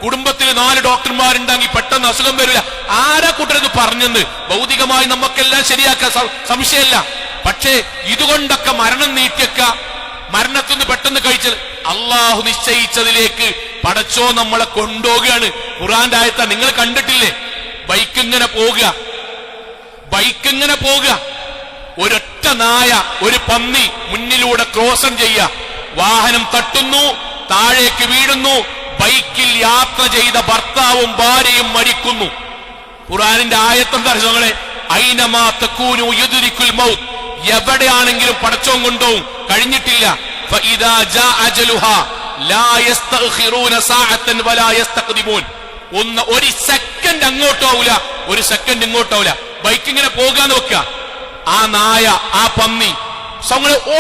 കുടുംബത്തിൽ 4 ഡോക്ടർമാരുണ്ടെങ്കിൽ പെട്ടെന്ന് അസുഖം വരില്ല. ആരാ കൂട്ടരത് പറഞ്ഞെന്ന്? ഭൗതികമായി നമുക്കെല്ലാം ശരിയാക്കാൻ സംശയമല്ല. പക്ഷേ ഇതുകൊണ്ടൊക്കെ മരണം നീട്ടിയൊക്ക, മരണത്തിന് പെട്ടെന്ന് കഴിച്ചത് അള്ളാഹു നിശ്ചയിച്ചതിലേക്ക് പടച്ചോ നമ്മളെ കൊണ്ടുപോവുകയാണ്. ഖുർആന്റെ ആയത്താ, നിങ്ങൾ കണ്ടിട്ടില്ലേ? ബൈക്കിങ്ങനെ പോകുക, ഒരൊറ്റ നായ, ഒരു പന്നി മുന്നിലൂടെ ക്രോസം ചെയ്യുക, വാഹനം തട്ടുന്നു, താഴേക്ക് വീഴുന്നു. ബൈക്കിൽ യാത്ര ചെയ്ത ഭർത്താവും ഭാര്യയും മരിക്കുന്നു. ഖുർആനിന്റെ ആയത്തെന്താ നിങ്ങളെ? ഐനമാ തകൂനു യുദ്രികുൽ മൗത്ത്. എവിടെയാണെങ്കിലും പടച്ചോൻ കൊണ്ടുപോകും, കഴിഞ്ഞിട്ടില്ല. ഫഇദാ ജാ അജലുഹാ ലാ യസ്തഖിറൂന സഅതൻ വലാ യസ്തഖ്ദിമൂൻ. ഒരു സെക്കൻഡ് അങ്ങോട്ടോ ആവൂല, ഒരു സെക്കൻഡ് ഇങ്ങോട്ടോ ആവൂല. ബൈക്ക് ഇങ്ങനെ പോകാന്ന് വെക്കുക, ആ നായ, ആ പന്നി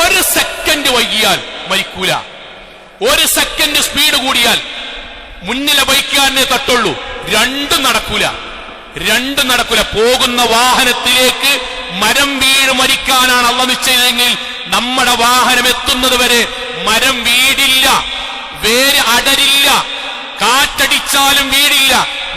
ഒരു സെക്കൻഡ് വൈകിയാൽ മരിക്കൂല. ഒരു സെക്കൻഡ് സ്പീഡ് കൂടിയാൽ മുന്നിലെ ബൈക്കുകാരനെ തട്ടുള്ളൂ. രണ്ടും നടക്കൂല. പോകുന്ന വാഹനത്തിലേക്ക് മരം വീണ് മരിക്കാനാണ് അള്ളാഹു നിശ്ചയിച്ചതെങ്കിൽ നമ്മുടെ വാഹനം എത്തുന്നത് വരെ മരം വീടില്ല, വേര് അടരില്ല, കാറ്റടിച്ചാലും വീടില്ല.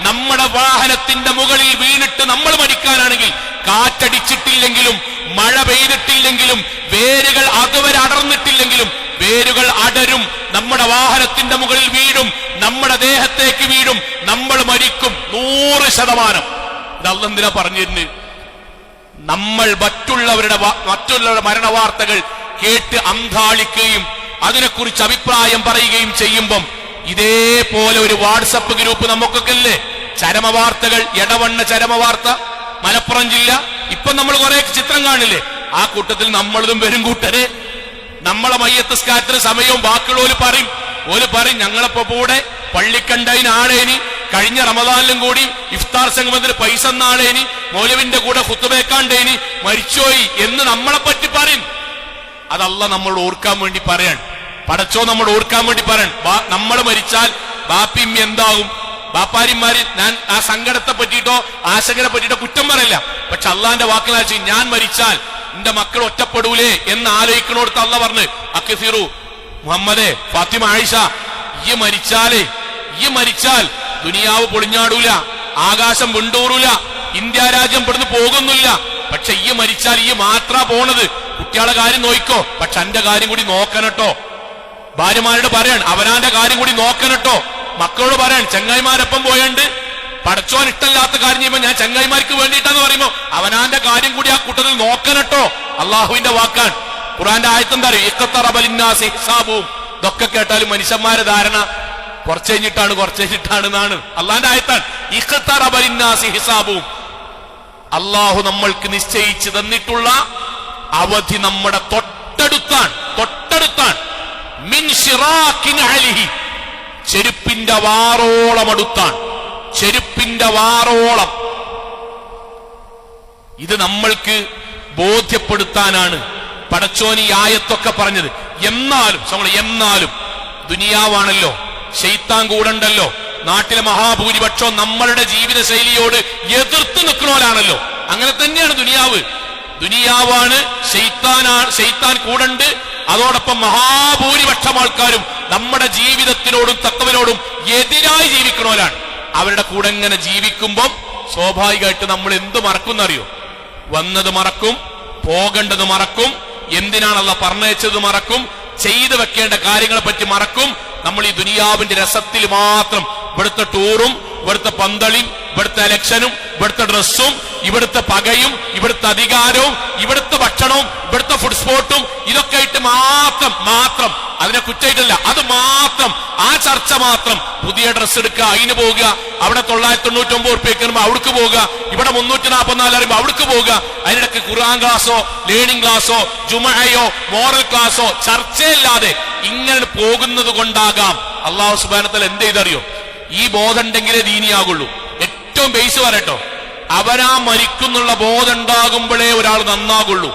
നമ്മുടെ വാഹനത്തിന്റെ മുകളിൽ വീണിട്ട് നമ്മൾ മരിക്കാനാണെങ്കിൽ കാറ്റടിച്ചിട്ടില്ലെങ്കിലും മഴ പെയ്തിട്ടില്ലെങ്കിലും വേരുകൾ അതുവരെ അടർന്നിട്ടില്ലെങ്കിലും വേരുകൾ അടരും, നമ്മുടെ വാഹനത്തിന്റെ മുകളിൽ വീഴും, നമ്മുടെ ദേഹത്തേക്ക് വീഴും, നമ്മൾ മരിക്കും 100%. ഇത് അല്ലാഹു എന്തിനാ പറഞ്ഞിരുന്നു? നമ്മൾ മറ്റുള്ളവരുടെ മരണവാർത്തകൾ കേട്ട് അന്ധാളിക്കുകയും അതിനെക്കുറിച്ച് അഭിപ്രായം പറയുകയും ചെയ്യുമ്പം ഇതേപോലെ ഒരു വാട്സപ്പ് ഗ്രൂപ്പ് നമുക്കൊക്കെ അല്ലേ ചരമവാർത്തകൾ, എടവണ്ണ ചരമവാർത്ത, മലപ്പുറം ജില്ല. ഇപ്പൊ നമ്മൾ കുറെ ചിത്രം കാണില്ലേ, ആ കൂട്ടത്തിൽ നമ്മളിതും വരും കൂട്ടരെ. നമ്മളെ മയ്യത്ത് സ്കാരത്തിന് സമയവും ബാക്കിയുള്ളവര് പറയും ഞങ്ങളിപ്പോ കൂടെ പള്ളിക്കണ്ടതിന് ആളേനി, കഴിഞ്ഞ റമദാനിലും കൂടി ഇഫ്താർ സംഗമത്തിന് പൈസ നാളേനി, മൗലവിന്റെ കൂടെ ഖുത്ബേക്കാണ്ടേനി, മരിച്ചോയി എന്ന് നമ്മളെ പറ്റി പറയും. അതല്ല നമ്മൾ ഓർക്കാൻ വേണ്ടി പറയാൻ, പടച്ചോ നമ്മൾ ഓർക്കാൻ വേണ്ടി പറയാൻ. നമ്മൾ മരിച്ചാൽ ബാപ്പിമ്മ എന്താകും? ബാപ്പാരിമാര് ഞാൻ ആ സങ്കടത്തെ പറ്റിയിട്ടോ ആശങ്കനെ പറ്റിയിട്ടോ കുറ്റം പറയില്ല. പക്ഷെ അള്ളാന്റെ വാക്കിലാച്ചു, ഞാൻ മരിച്ചാൽ എന്റെ മക്കൾ ഒറ്റപ്പെടൂലേ എന്ന് ആലോചിക്കണോടത്ത് അള്ള പറഞ്ഞ്, അക്സിറു മുഹമ്മദേ, ഫാത്തിമ, ആയിഷ, ഈ മരിച്ചാൽ ദുനിയാവ് പൊളിഞ്ഞാടൂല, ആകാശം വിണ്ടൂറൂല, ഇന്ത്യ രാജ്യം ഇവിടുന്ന് പോകുന്നില്ല. പക്ഷെ ഈ മരിച്ചാൽ ഈ മാത്ര പോണത്. കുട്ടികളുടെ കാര്യം നോയിക്കോ, പക്ഷെ എന്റെ കാര്യം കൂടി നോക്കണട്ടോ. ഭാര്യമാരോട് പറയാൻ അവനാന്റെ കാര്യം കൂടി നോക്കണട്ടോ. മക്കളോട് പറയാൻ ചങ്ങായിമാരൊപ്പം പോയണ്ട് പടച്ചോൻ ഇഷ്ടമില്ലാത്ത കാര്യം ചെയ്യുമ്പോ ഞാൻ ചങ്ങായിമാർക്ക് വേണ്ടിയിട്ടാന്ന് പറയുമ്പോ അവനാന്റെ കാര്യം കൂടി ആ കൂട്ടത്തിൽ നോക്കണട്ടോ. അള്ളാഹുവിന്റെ വാക്കാൻ. ഖുർആന്റെ ആയത്തെന്താ അറിയോ? ഇഖ്തറബലിന്നാസി ഹിസാബുഹും. ഇതൊക്കെ കേട്ടാലും മനുഷ്യന്മാരെ ധാരണ കുറച്ച് കഴിഞ്ഞിട്ടാണ് എന്നാണ്. അള്ളാന്റെ ആയത്താണ് ഇഖ്തറബലിന്നാസി ഹിസാബുഹും. അള്ളാഹു നമ്മൾക്ക് നിശ്ചയിച്ചു തന്നിട്ടുള്ള അവധി നമ്മുടെ തൊട്ടടുത്താണ്. മിൻ ശിറാക്കിൻ അലിഹി, ചെരുപ്പിന്റെ വാറോളം അടുത്താണ്, ചെരുപ്പിന്റെ വാറോളം. ഇത് നമ്മൾക്ക് ബോധ്യപ്പെടുത്താനാണ് പടച്ചോൻ ഈ ആയത്തൊക്കെ പറഞ്ഞത്. എന്നാലും ദുനിയാവാണല്ലോ, ശൈത്താൻ കൂടണ്ടല്ലോ. നാട്ടിലെ മഹാഭൂരിപക്ഷം നമ്മളുടെ ജീവിത ശൈലിയോട് എതിർത്ത് നിൽക്കണോലാണല്ലോ. അങ്ങനെ തന്നെയാണ് ദുനിയാവാണ്, ശൈത്താൻ കൂടണ്ട്. അതോടൊപ്പം മഹാഭൂരിപക്ഷം ആൾക്കാരും നമ്മുടെ ജീവിതത്തിനോടും തത്വനോടും എതിരായി ജീവിക്കണോലാണ്. അവരുടെ കൂടെ എങ്ങനെ ജീവിക്കുമ്പം സ്വാഭാവികമായിട്ട് നമ്മൾ എന്ത് മറക്കുന്നറിയോ? വന്നത് മറക്കും, പോകേണ്ടത് മറക്കും, എന്തിനാണല്ല പറഞ്ഞയച്ചത് മറക്കും, ചെയ്തു വെക്കേണ്ട കാര്യങ്ങളെ പറ്റി മറക്കും. നമ്മൾ ഈ ദുനിയാവിന്റെ രസത്തിൽ മാത്രം ഇവിടുത്തെ ടൂറും ഇവിടുത്തെ പന്തളിയും ഇവിടുത്തെ ഇലക്ഷനും ഇവിടുത്തെ ഡ്രസ്സും ഇവിടുത്തെ പകയും ഇവിടുത്തെ അധികാരവും ഇവിടുത്തെ ഭക്ഷണവും ഇവിടുത്തെ ഫുഡ് സ്പോട്ടും ഇതൊക്കെ ആയിട്ട് മാത്രം അതിനെ കുറ്റായിട്ടല്ല, അത് മാത്രം, ആ ചർച്ച മാത്രം. പുതിയ ഡ്രസ്സ് എടുക്കുക, അതിന് പോകുക, അവിടെ 999 ഉറുപ്പിക വരുമ്പോ അവിടേക്ക് പോകുക, ഇവിടെ 344 വരുമ്പോ അവിടേക്ക് പോകുക. അതിനിടയ്ക്ക് ഖുർആൻ ക്ലാസ്സോ ലേണിംഗ് ക്ലാസ്സോ ജുമഅയോ മോറൽ ക്ലാസ്സോ ചർച്ചയില്ലാതെ ഇങ്ങനെ പോകുന്നത് കൊണ്ടാകാം അല്ലാഹു സുബ്ഹാനഹു വ തആല എന്ത് ചെയ്തറിയോ? ഈ ബോധം ഉണ്ടെങ്കിലേ ദീനിയാകുള്ളൂ. ഏറ്റവും ബേസ് പറയട്ടോ, അവരാ മരിക്കുന്നുള്ള ബോധം ഉണ്ടാകുമ്പോഴേ ഒരാൾ നന്നാകുള്ളൂ.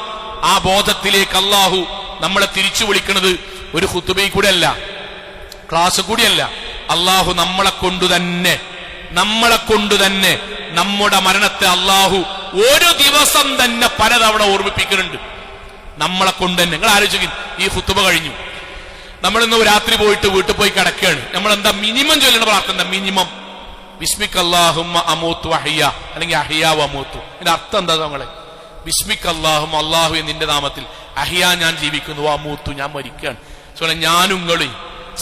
ആ ബോധത്തിലേക്ക് അല്ലാഹു നമ്മളെ തിരിച്ചു വിളിക്കുന്നത് ഒരു ഖുതുബയിൽ കൂടെ അല്ല, ക്ലാസ് കൂടിയല്ല. അല്ലാഹു നമ്മളെ കൊണ്ട് തന്നെ നമ്മുടെ മരണത്തെ അല്ലാഹു ഒരു ദിവസം തന്നെ പലതവണ ഓർമ്മിപ്പിക്കുന്നുണ്ട്. നമ്മളെ കൊണ്ട് തന്നെ. നിങ്ങൾ ആലോചിക്കും, ഈ ഖുതുബ കഴിഞ്ഞു, നമ്മളിന്ന് രാത്രി പോയിട്ട് വീട്ടിൽ പോയി കിടക്കുകയാണ്. നമ്മൾ എന്താ മിനിമം ചൊല്ലേണ്ട പ്രാർത്ഥന എന്താ? മിനിമം ബിസ്മിക അല്ലാഹുമ്മ അമൂതു വഹയ്യ, അല്ലെങ്കിൽ അഹ്യാ വമൂതു. ഇതിന്റെ അർത്ഥം എന്താ? നമ്മളെ ബിസ്മിക അല്ലാഹുമ്മ, അല്ലാഹുവേ നിന്റെ നാമത്തിൽ, അഹ്യാ ഞാൻ ജീവിക്കുന്നു, വമൂതു ഞാൻ മരിക്കുകയാണ്. ഞാനും നിങ്ങളും,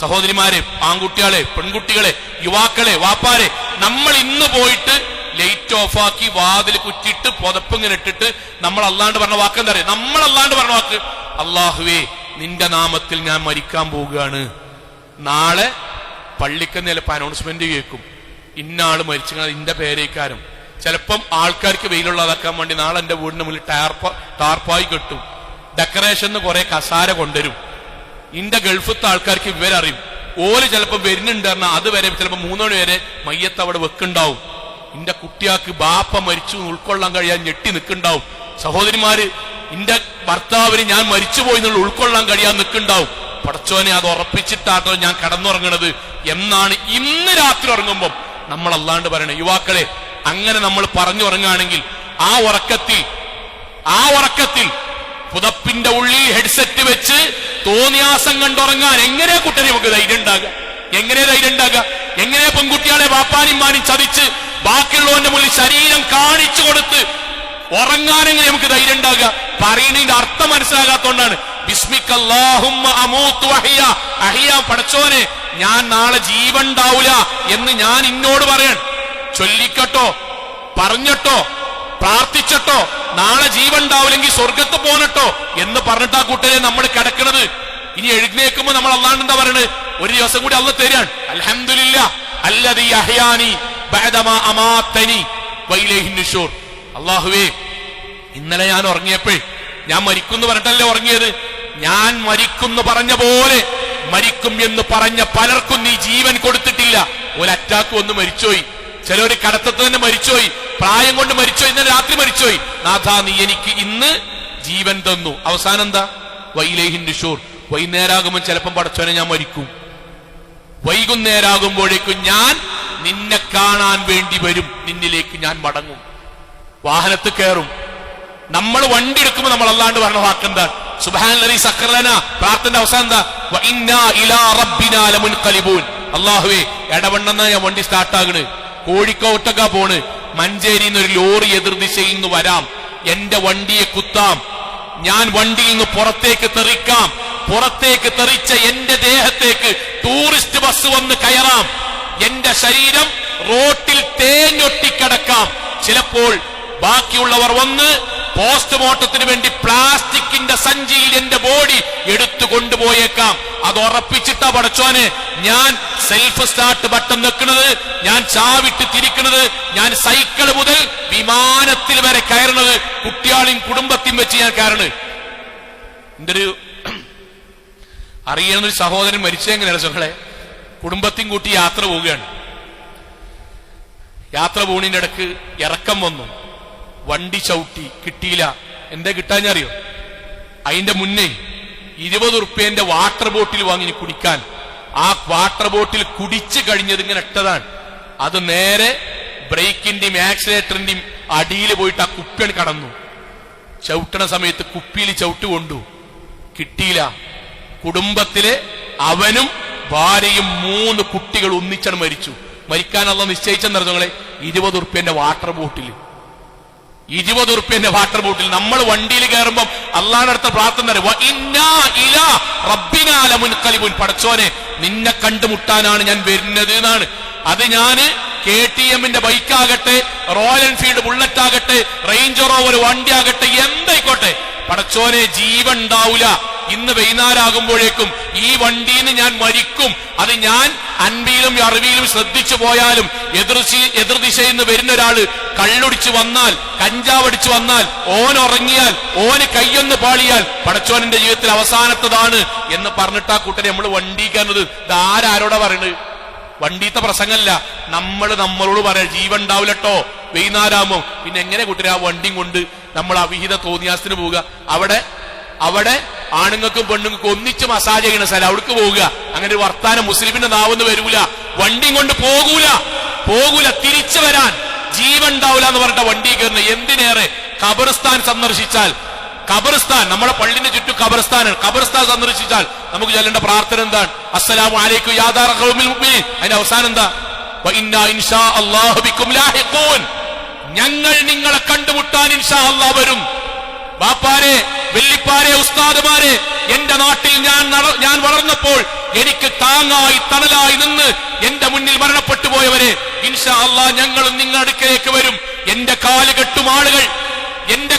സഹോദരിമാരെ, ആൺകുട്ടികളെ, പെൺകുട്ടികളെ, യുവാക്കളെ, വാപ്പാരെ, നമ്മൾ ഇന്ന് പോയിട്ട് ലൈറ്റ് ഓഫാക്കി വാതിൽ കുറ്റിട്ട് പുതപ്പിങ്ങനെ ഇട്ടിട്ട് നമ്മൾ അല്ലാണ്ട് പറഞ്ഞ വാക്ക് എന്താ പറയുക? നമ്മൾ അല്ലാണ്ട് പറഞ്ഞ വാക്ക്, അല്ലാഹുവേ നിന്റെ നാമത്തിൽ ഞാൻ മരിക്കാൻ പോവുകയാണ്. നാളെ പള്ളിക്ക് ചിലപ്പോൾ അനൗൺസ്മെന്റ് കേൾക്കും, ഇന്നാള് മരിച്ചു, ഇന്റെ പേരേക്കാരും. ചിലപ്പം ആൾക്കാർക്ക് വെയിലുള്ളതാക്കാൻ വേണ്ടി നാളെ എന്റെ വീടിന് മുന്നിൽ ടാർപ്പായി കെട്ടും, ഡെക്കറേഷൻ കുറെ കസാര കൊണ്ടുവരും. ഇന്റെ ഗൾഫത്തെ ആൾക്കാർക്ക് വിവരറിയും. ഓല് ചിലപ്പോൾ വരുന്നുണ്ട് പറഞ്ഞാൽ അതുവരെ ചിലപ്പോൾ 3 മണി വരെ മയ്യത്ത് അവിടെ വെക്കുണ്ടാവും. ഇന്റെ കുട്ടിയാക്ക് ബാപ്പ മരിച്ചു ഉൾക്കൊള്ളാൻ കഴിയാൻ ഞെട്ടി നിൽക്കുണ്ടാവും. സഹോദരിമാര്, ഇന്റെ ഭർത്താവിന് ഞാൻ മരിച്ചുപോയി എന്നുള്ള ഉൾക്കൊള്ളാൻ കഴിയാൻ നിൽക്കുണ്ടാവും. പടച്ചോനെ, അത് ഉറപ്പിച്ചിട്ടാട്ടോ ഞാൻ കിടന്നുറങ്ങണത് എന്നാണ് ഇന്ന് രാത്രി ഉറങ്ങുമ്പം നമ്മൾ അല്ലാണ്ട് പറയണേ. യുവാക്കളെ, അങ്ങനെ നമ്മൾ പറഞ്ഞുറങ്ങുകയാണെങ്കിൽ ആ ഉറക്കത്തിൽ പുതപ്പിന്റെ ഉള്ളിൽ ഹെഡ്സെറ്റ് വെച്ച് തോന്നിയാസം കണ്ടുറങ്ങാൻ എങ്ങനെ കുട്ടനെ നമുക്ക് ധൈര്യം ഉണ്ടാകുക? എങ്ങനെ പെൺകുട്ടികളെ വാപ്പാനിമാനും ചതിച്ച് ബാക്കിയുള്ളവന്റെ മുന്നിൽ ശരീരം കാണിച്ചു കൊടുത്ത് ഉറങ്ങാനെങ്ങനെ നമുക്ക് ധൈര്യം ഉണ്ടാകുക? പറയുന്നതിന്റെ അർത്ഥം മനസ്സിലാകാത്തോണ്ടാണ്. ബിസ്മിക അല്ലാഹുമ്മ അമൂതു വഹയ്യ, അഹ്യ, പടച്ചോനെ ഞാൻ നാളെ ജീവൻ ഉണ്ടാവൂല എന്ന് ഞാൻ ഇന്നോട് പറയാൻ. ചൊല്ലിക്കട്ടോ, പറഞ്ഞട്ടോ, പ്രാർത്ഥിച്ചട്ടോ, നാളെ ജീവൻ ഉണ്ടാവില്ലെങ്കിൽ സ്വർഗത്ത് പോനട്ടോ എന്ന് പറഞ്ഞിട്ട് ആ കൂട്ടരെ നമ്മൾ കിടക്കുന്നത്. ഇനി എഴുന്നേൽക്കുമ്പോ നമ്മൾ അല്ലാണ്ട് എന്താ പറയണത്? ഒരു ദിവസം കൂടി അല്ലാഹ് തരാൻ. അൽഹംദുലില്ലാഹ് അല്ലദീ അഹ്യാനി ബഅദമാ അമാതനി വഇലൈഹി നുശൂർ. അല്ലാഹുവേ, ഇന്നലെ ഞാൻ ഉറങ്ങിയപ്പോഴേ ഞാൻ മരിക്കുന്നു പറഞ്ഞിട്ടല്ലേ ഉറങ്ങിയത്. ഞാൻ മരിക്കുന്നു പറഞ്ഞ പോലെ മരിക്കും എന്ന് പറഞ്ഞ പലർക്കും നീ ജീവൻ കൊടുത്തിട്ടില്ല. ഒരു അറ്റാക്ക് വന്ന് മരിച്ചുപോയി, ചിലര് കടത്തത്ത് തന്നെ മരിച്ചുപോയി, പ്രായം കൊണ്ട് മരിച്ചുപോയി, ഇന്നലെ രാത്രി മരിച്ചുപോയി. നാഥാ, നീ എനിക്ക് ഇന്ന് ജീവൻ തന്നു. അവസാനം എന്താ? വഇലൈഹി നുശൂർ. വൈകുന്നേരാകുമ്പോൾ ചിലപ്പം പടച്ചോനെ ഞാൻ മരിക്കും. വൈകുന്നേരാകുമ്പോഴേക്കും ഞാൻ നിന്നെ കാണാൻ വേണ്ടി വരും, നിന്നിലേക്ക് ഞാൻ മടങ്ങും. വാഹനത്ത് കയറും. നമ്മൾ വണ്ടി എടുക്കുമ്പോൾ നമ്മൾ അല്ലാണ്ട് പറഞ്ഞ വാക്കെന്താ? സുബ്ഹാനല്ലദീ സഖറലനാ. പ്രാർത്ഥന അവസാനം എന്താ? വഇന്നാ ഇലാ റബ്ബിനാ ലമുൻഖലിബൂൻ. അല്ലാഹുവേ, എടവണ്ണെന്നാ ഞാൻ വണ്ടി സ്റ്റാർട്ടാകണ്, കോഴിക്കോട്ടൊക്കെ പോണ്, മഞ്ചേരിന്ന് ഒരു ലോറി എതിർദിശയിൽ നിന്ന് വരാം, എന്റെ വണ്ടിയെ കുത്താം, ഞാൻ വണ്ടിയിൽ നിന്ന് പുറത്തേക്ക് തെറിക്കാം, പുറത്തേക്ക് തെറിച്ച എന്റെ ദേഹത്തേക്ക് ടൂറിസ്റ്റ് ബസ് വന്ന് കയറാം, എന്റെ ശരീരം റോട്ടിൽ തേഞ്ഞൊട്ടിക്കിടക്കാം. ചിലപ്പോൾ ബാക്കിയുള്ളവർ വന്ന് പോസ്റ്റ്മോർട്ടത്തിന് വേണ്ടി പ്ലാസ്റ്റിക്കിന്റെ സഞ്ചിയിൽ എന്റെ ബോഡി എടുത്തു കൊണ്ടുപോയേക്കാം. അത് ഉറപ്പിച്ചിട്ടാ പടച്ചോനെ ഞാൻ സെൽഫ് സ്റ്റാർട്ട് ബട്ടൺ വെക്കുന്നത്, ഞാൻ ചാവിട്ട് തിരിക്കുന്നത്, ഞാൻ സൈക്കിൾ മുതൽ വിമാനത്തിൽ വരെ കയറുന്നത്, കുട്ടിയാളെയും കുടുംബത്തെയും വെച്ച് ഞാൻ കയറണത്. എന്റെ ഒരു അറിയുന്നൊരു സഹോദരൻ മരിച്ചെങ്ങനെയാണ് സുഖങ്ങളെ, കുടുംബത്തെയും കൂട്ടി യാത്ര പോവുകയാണ്. യാത്ര പോണിന്റെ ഇടക്ക് ഇറക്കം വന്നു, വണ്ടി ചവിട്ടി, കിട്ടിയില്ല. എന്താ കിട്ടാഞ്ഞറിയോ? അതിന്റെ മുന്നേ 20 ഉറുപ്പ്യന്റെ വാട്ടർ ബോട്ടിൽ വാങ്ങി കുടിക്കാൻ. ആ വാട്ടർ ബോട്ടിൽ കുടിച്ചു കഴിഞ്ഞത് ഇങ്ങനെ ഇട്ടതാണ്. അത് നേരെ ബ്രേക്കിന്റെയും ആക്സിലേറ്ററിന്റെയും അടിയിൽ പോയിട്ട് ആ കുപ്പിയാണ് കടന്നു. ചവിട്ടണ സമയത്ത് കുപ്പിയിൽ ചവിട്ട് കൊണ്ടു, കിട്ടിയില്ല. കുടുംബത്തിലെ അവനും ഭാര്യയും 3 കുട്ടികൾ ഒന്നിച്ചാണ് മരിച്ചു. മരിക്കാനുള്ള നിശ്ചയിച്ചെന്നറിഞ്ഞങ്ങളെ 20 ഉറുപ്പ്യന്റെ വാട്ടർ ബോട്ടിൽ. 20 ഉറുപ്പ്യന്റെ water bottle. നമ്മൾ വണ്ടിയിൽ കയറുമ്പോൾ അള്ളാഹുവിന്റെ അടുത്ത പ്രാർത്ഥന, പടച്ചോനെ നിന്നെ കണ്ടുമുട്ടാനാണ് ഞാൻ വരുന്നത് എന്നാണ്. അത് ഞാന് KTM-ന്റെ ബൈക്കാകട്ടെ, റോയൽ എൻഫീൽഡ് ബുള്ളറ്റ് ആകട്ടെ, റേഞ്ച് റോവർ വണ്ടി ആകട്ടെ, എന്തായിക്കോട്ടെ, പടച്ചോനെ ജീവൻ ഉണ്ടാവൂല. ഇന്ന് വൈകുന്നേരമാകുമ്പോഴേക്കും ഈ വണ്ടിന്ന് ഞാൻ മരിക്കും. അത് ഞാൻ അൻപിയിലും അറിവിയിലും ശ്രദ്ധിച്ചു പോയാലും എതിർദിശയിൽ നിന്ന് വരുന്ന ഒരാള് കള്ളുടിച്ചു വന്നാൽ, കഞ്ചാവടിച്ചു വന്നാൽ, ഓൻ ഉറങ്ങിയാൽ, ഓന് കയ്യൊന്ന് പാളിയാൽ പടച്ചോനിന്റെ ജീവിതത്തിൽ അവസാനത്തതാണ് എന്ന് പറഞ്ഞിട്ട് ആ കൂട്ടരെ നമ്മൾ വണ്ടിക്കാന്നത്. ഇതാരോടാ പറയണത്? വണ്ടീത്തെ പ്രസംഗമല്ല, നമ്മളോട് പറയാം ജീവൻ ഉണ്ടാവില്ലട്ടോ വൈകുന്നേരമാകുമ്പോ. പിന്നെ എങ്ങനെ കൂട്ടരെ ആ വണ്ടിയും കൊണ്ട് നമ്മൾ അവിഹിത തോന്നിയാസത്തിന് പോവുക? അവിടെ ആണുങ്ങൾക്കും പെണ്ണുങ്ങൾക്കും ഒന്നിച്ച് മസാജ് ചെയ്യുന്ന സ്ഥലം, അവിടേക്ക് പോവുക. അങ്ങനെ ഒരു വർത്താനം മുസ്ലിമിന്റെ നാവെന്ന് വരൂല. വണ്ടിയും കൊണ്ട് പോകൂല. തിരിച്ചു വരാൻ ജീവൻ ഉണ്ടാവില്ല എന്ന് പറഞ്ഞിട്ട് വണ്ടി കയറുന്നത്. എന്തിനേറെ ഖബർസ്ഥാൻ സന്ദർശിച്ചാൽ, ഖബർസ്ഥാൻ നമ്മുടെ പള്ളിന്റെ ചുറ്റും ഖബർസ്ഥാനാണ്. ഖബർസ്ഥാൻ സന്ദർശിച്ചാൽ നമുക്ക് ചൊല്ലേണ്ട പ്രാർത്ഥന എന്താണ്? അസ്സലാമു അലൈക്കും യാ ദാറ ഖൗമിൽ മുഅ്മിനീൻ. അതിന്റെ അവസാനം എന്താ? വ ഇന്നാ ഇൻഷാ അല്ലാഹു ബിക്കും ലാഹിഖൂൻ. ഞങ്ങൾ നിങ്ങളെ കണ്ടുമുട്ടാൻ ഇൻഷാ അല്ലാഹ് വരും. ബാപ്പാരെ, വെല്ലിപ്പാരെ, ഉസ്താദുമാരെ, എന്റെ നാട്ടിൽ ഞാൻ വളർന്നപ്പോൾ എനിക്ക് താങ്ങായി തണലായി നിന്ന് എന്റെ മുന്നിൽ മരണപ്പെട്ടു പോയവരെ ഇൻഷാ അല്ലാഹ് ഞങ്ങളും നിങ്ങളുടെ അടുക്കലേക്ക് വരും. എന്റെ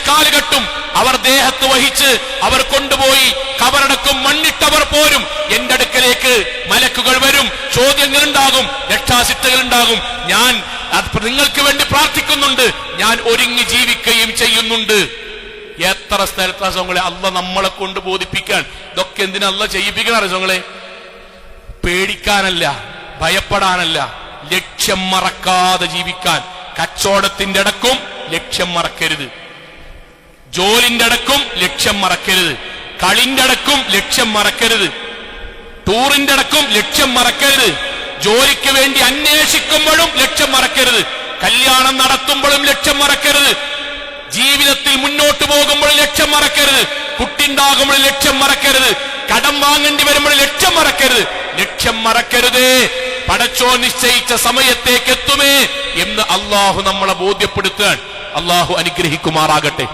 കാലുകെട്ടും അവർ ദേഹത്ത് വഹിച്ച് അവർ കൊണ്ടുപോയി കബറടക്കും. മണ്ണിട്ടവർ പോരും എന്റെ അടുക്കലേക്ക് മലക്കുകൾ വരും. ചോദ്യങ്ങൾ ഉണ്ടാകും, രക്ഷാശിക്ഷകൾ ഉണ്ടാകും. ഞാൻ നിങ്ങൾക്ക് വേണ്ടി പ്രാർത്ഥിക്കുന്നുണ്ട്. ഞാൻ ഒരുങ്ങി ജീവിക്കുകയും ചെയ്യുന്നുണ്ട്. എത്ര സ്ഥലത്താ സോങ്ങളെ അല്ല നമ്മളെ കൊണ്ട് ബോധിപ്പിക്കാൻ. ഇതൊക്കെ എന്തിനാ അല്ല ചെയ്യിപ്പിക്കണ സോങ്ങളെ? പേടിക്കാനല്ല, ഭയപ്പെടാനല്ല, ലക്ഷ്യം മറക്കാതെ ജീവിക്കാൻ. കച്ചവടത്തിന്റെ അടക്കം ലക്ഷ്യം മറക്കരുത്, ജോലിന്റെ അടക്കം ലക്ഷ്യം മറക്കരുത്, കളിന്റെ അടക്കം ലക്ഷ്യം മറക്കരുത്, ടൂറിന്റെ അടക്കം ലക്ഷ്യം മറക്കരുത്, ജോലിക്ക് വേണ്ടി അന്വേഷിക്കുമ്പോഴും ലക്ഷ്യം മറക്കരുത്, കല്യാണം നടത്തുമ്പോഴും ലക്ഷ്യം മറക്കരുത്, ജീവിതത്തിൽ മുന്നോട്ട് പോകുമ്പോൾ ലക്ഷ്യം മറക്കരുത്, കുട്ടിണ്ടാകുമ്പോൾ ലക്ഷ്യം മറക്കരുത്, കടം വാങ്ങേണ്ടി വരുമ്പോൾ ലക്ഷ്യം മറക്കരുത്. ലക്ഷ്യം മറക്കരുതേ, പടച്ചോൻ നിശ്ചയിച്ച സമയത്തേക്ക് എത്തുമേ എന്ന് അള്ളാഹു നമ്മളെ ബോധ്യപ്പെടുത്താൻ അള്ളാഹു അനുഗ്രഹിക്കുമാറാകട്ടെ.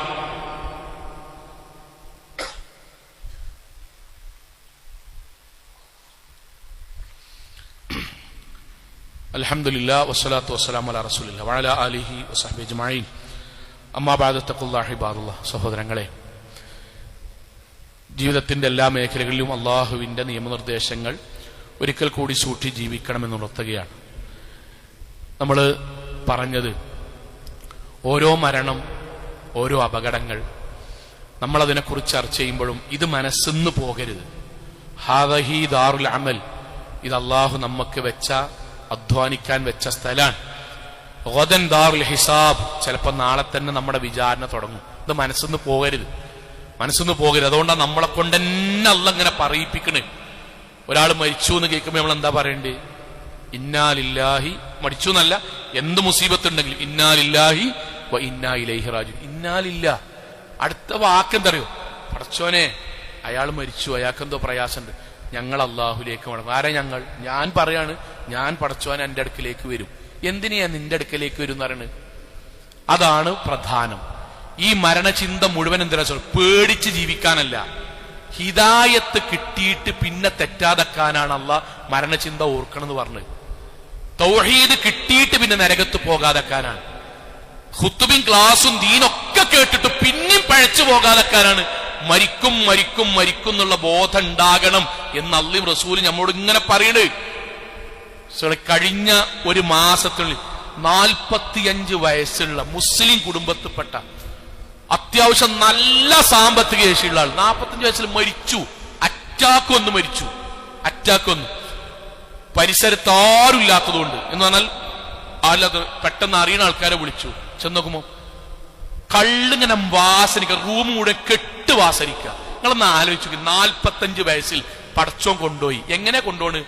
അൽഹംദുലില്ലാഹ് വസ്സലാത്തു വസ്സലാമു അലാ റസൂലില്ലാഹി വഅലാ ആലിഹി വസഹ്ബിഹി അജ്മഈൻ. അമ്മാ ബഅദ് തഖുല്ലാഹി ഇബാദല്ലാഹ്. സഹോദരങ്ങളെ, ജീവിതത്തിന്റെ എല്ലാ മേഖലകളിലും അള്ളാഹുവിന്റെ നിയമനിർദ്ദേശങ്ങൾ ഒരിക്കൽ കൂടി സൂക്ഷിച്ച് ജീവിക്കണമെന്നുണർത്തുകയാണ്. നമ്മൾ പറഞ്ഞത് ഓരോ മരണം, ഓരോ അപകടങ്ങൾ നമ്മളതിനെക്കുറിച്ച് ചർച്ച ചെയ്യുമ്പോഴും ഇത് മനസ്സിന്ന് പോകരുത്. ഹാദഹി ദാറുൽ അമൽ, ഇത് അള്ളാഹു നമുക്ക് വെച്ച, അധ്വാനിക്കാൻ വെച്ച സ്ഥലമാണ്. ഗദൻ ദാറുൽ ഹിസാബ്, ചിലപ്പോൾ നാളെ തന്നെ നമ്മുടെ വിചാരണ തുടങ്ങും. ഇത് മനസ്സിന്ന് പോകരുത്. അതുകൊണ്ടാണ് നമ്മളെ കൊണ്ട് തന്നെ അല്ല ഇങ്ങനെ പറയിപ്പിക്കണേ. ഒരാൾ മരിച്ചു എന്ന് കേൾക്കുമ്പോൾ നമ്മൾ എന്താ പറയണ്ടേ? ഇന്നാ ലില്ലാഹി, മരിച്ചു എന്നല്ല, എന്ത് മുസീബത്തുണ്ടെങ്കിലും ഇന്നാ ലില്ലാഹി വ ഇന്നാ ഇലൈഹി റാജിഊൻ. ഇന്നാ ലില്ലാഹ്. അടുത്ത വാക്കെന്തറിയോ? പടച്ചോനെ, അയാൾ മരിച്ചു, അയാൾക്കെന്തോ പ്രയാസമുണ്ട്, ഞങ്ങൾ അള്ളാഹുലേക്ക് മടങ്ങും. ആരാ ഞങ്ങൾ? ഞാൻ പറയാണ്, ഞാൻ പടച്ചോനെ എന്റെ അടുക്കിലേക്ക് വരും. എന്തിനാ നിന്റെ അടുക്കലേക്ക് വരും എന്ന് പറയണ്? അതാണ് പ്രധാനം. ഈ മരണചിന്ത മുഴുവൻ എന്തിനാ? പേടിച്ച് ജീവിക്കാനല്ല, ഹിദായത്ത് കിട്ടിയിട്ട് പിന്നെ തെറ്റാതെക്കാനാണ് അള്ളാഹ് മരണചിന്ത ഓർക്കണം എന്ന് പറഞ്ഞത്. തൗഹീദ് കിട്ടിയിട്ട് പിന്നെ നരകത്ത് പോകാതെക്കാനാണ്. ഖുതുബും ക്ലാസും ദീനൊക്കെ കേട്ടിട്ട് പിന്നെയും പഴച്ചു പോകാതെക്കാനാണ്. മരിക്കും എന്നുള്ള ബോധം ഉണ്ടാകണം എന്ന് അള്ളാഹും റസൂലും നമ്മോട് ഇങ്ങനെ പറയണേ. കഴിഞ്ഞ ഒരു മാസത്തിനുള്ളിൽ 45 വയസ്സുള്ള മുസ്ലിം കുടുംബത്തിൽപ്പെട്ട അത്യാവശ്യം നല്ല സാമ്പത്തിക ശേഷിയുള്ള ആൾ 45 വയസ്സിൽ മരിച്ചു. അറ്റാക്ക് വന്ന് മരിച്ചു. പരിസരത്ത് ആരും ഇല്ലാത്തതുകൊണ്ട് എന്ന് പറഞ്ഞാൽ അല്ലത് പെട്ടെന്ന് അറിയുന്ന ആൾക്കാരെ വിളിച്ചു. ചെന്ന് നോക്കുമ്പോ കള്ളിങ്ങനെ വാസനിക്ക, റൂം കൂടെ കെട്ട് വാസനിക്ക. നിങ്ങളൊന്ന് ആലോചിച്ചു, 45 വയസ്സിൽ പടച്ചോൻ കൊണ്ടുപോയി. എങ്ങനെ കൊണ്ടുപോണ്?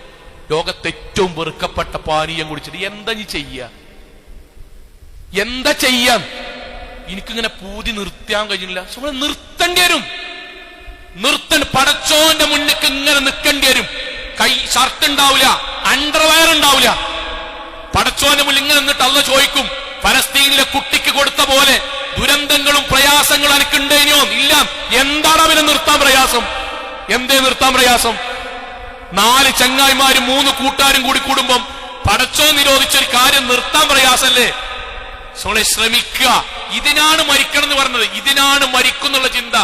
ലോകത്തെ ഏറ്റവും വെറുക്കപ്പെട്ട പാനീയം കുടിച്ചിട്ട് എന്താ ചെയ്യാൻ? എനിക്കിങ്ങനെ പൂതി നിർത്താൻ കഴിയില്ല. നിർത്തേണ്ടി വരും. പടച്ചോന്റെ മുന്നിൽ ഇങ്ങനെ നിൽക്കേണ്ടി വരും. കൈ ഷർട്ട് ഉണ്ടാവില്ല, അണ്ടർവയർ ഉണ്ടാവില്ല. പടച്ചോന്റെ മുന്നിൽ ഇങ്ങനെ നിന്നിട്ട് അള്ളാഹ് ചോദിക്കും, ഫലസ്തീനിലെ കുട്ടിക്ക് കൊടുത്ത പോലെ ദുരന്തങ്ങളും പ്രയാസങ്ങളും എനിക്കുണ്ടേനോ? ഇല്ല. എന്താണ് അവനെ നിർത്താൻ പ്രയാസം? എന്തേ നിർത്താൻ പ്രയാസം? 4 ചങ്ങായിമാരും 3 കൂട്ടാരും കൂടി കൂടുമ്പം പടച്ചോ നിരോധിച്ചൊരു കാര്യം നിർത്താൻ പ്രയാസല്ലേ? ശ്രമിക്കുക. ഇതിനാണ് മരിക്കണം എന്ന് പറഞ്ഞത്, ഇതിനാണ് മരിക്കുന്നുള്ള ചിന്ത.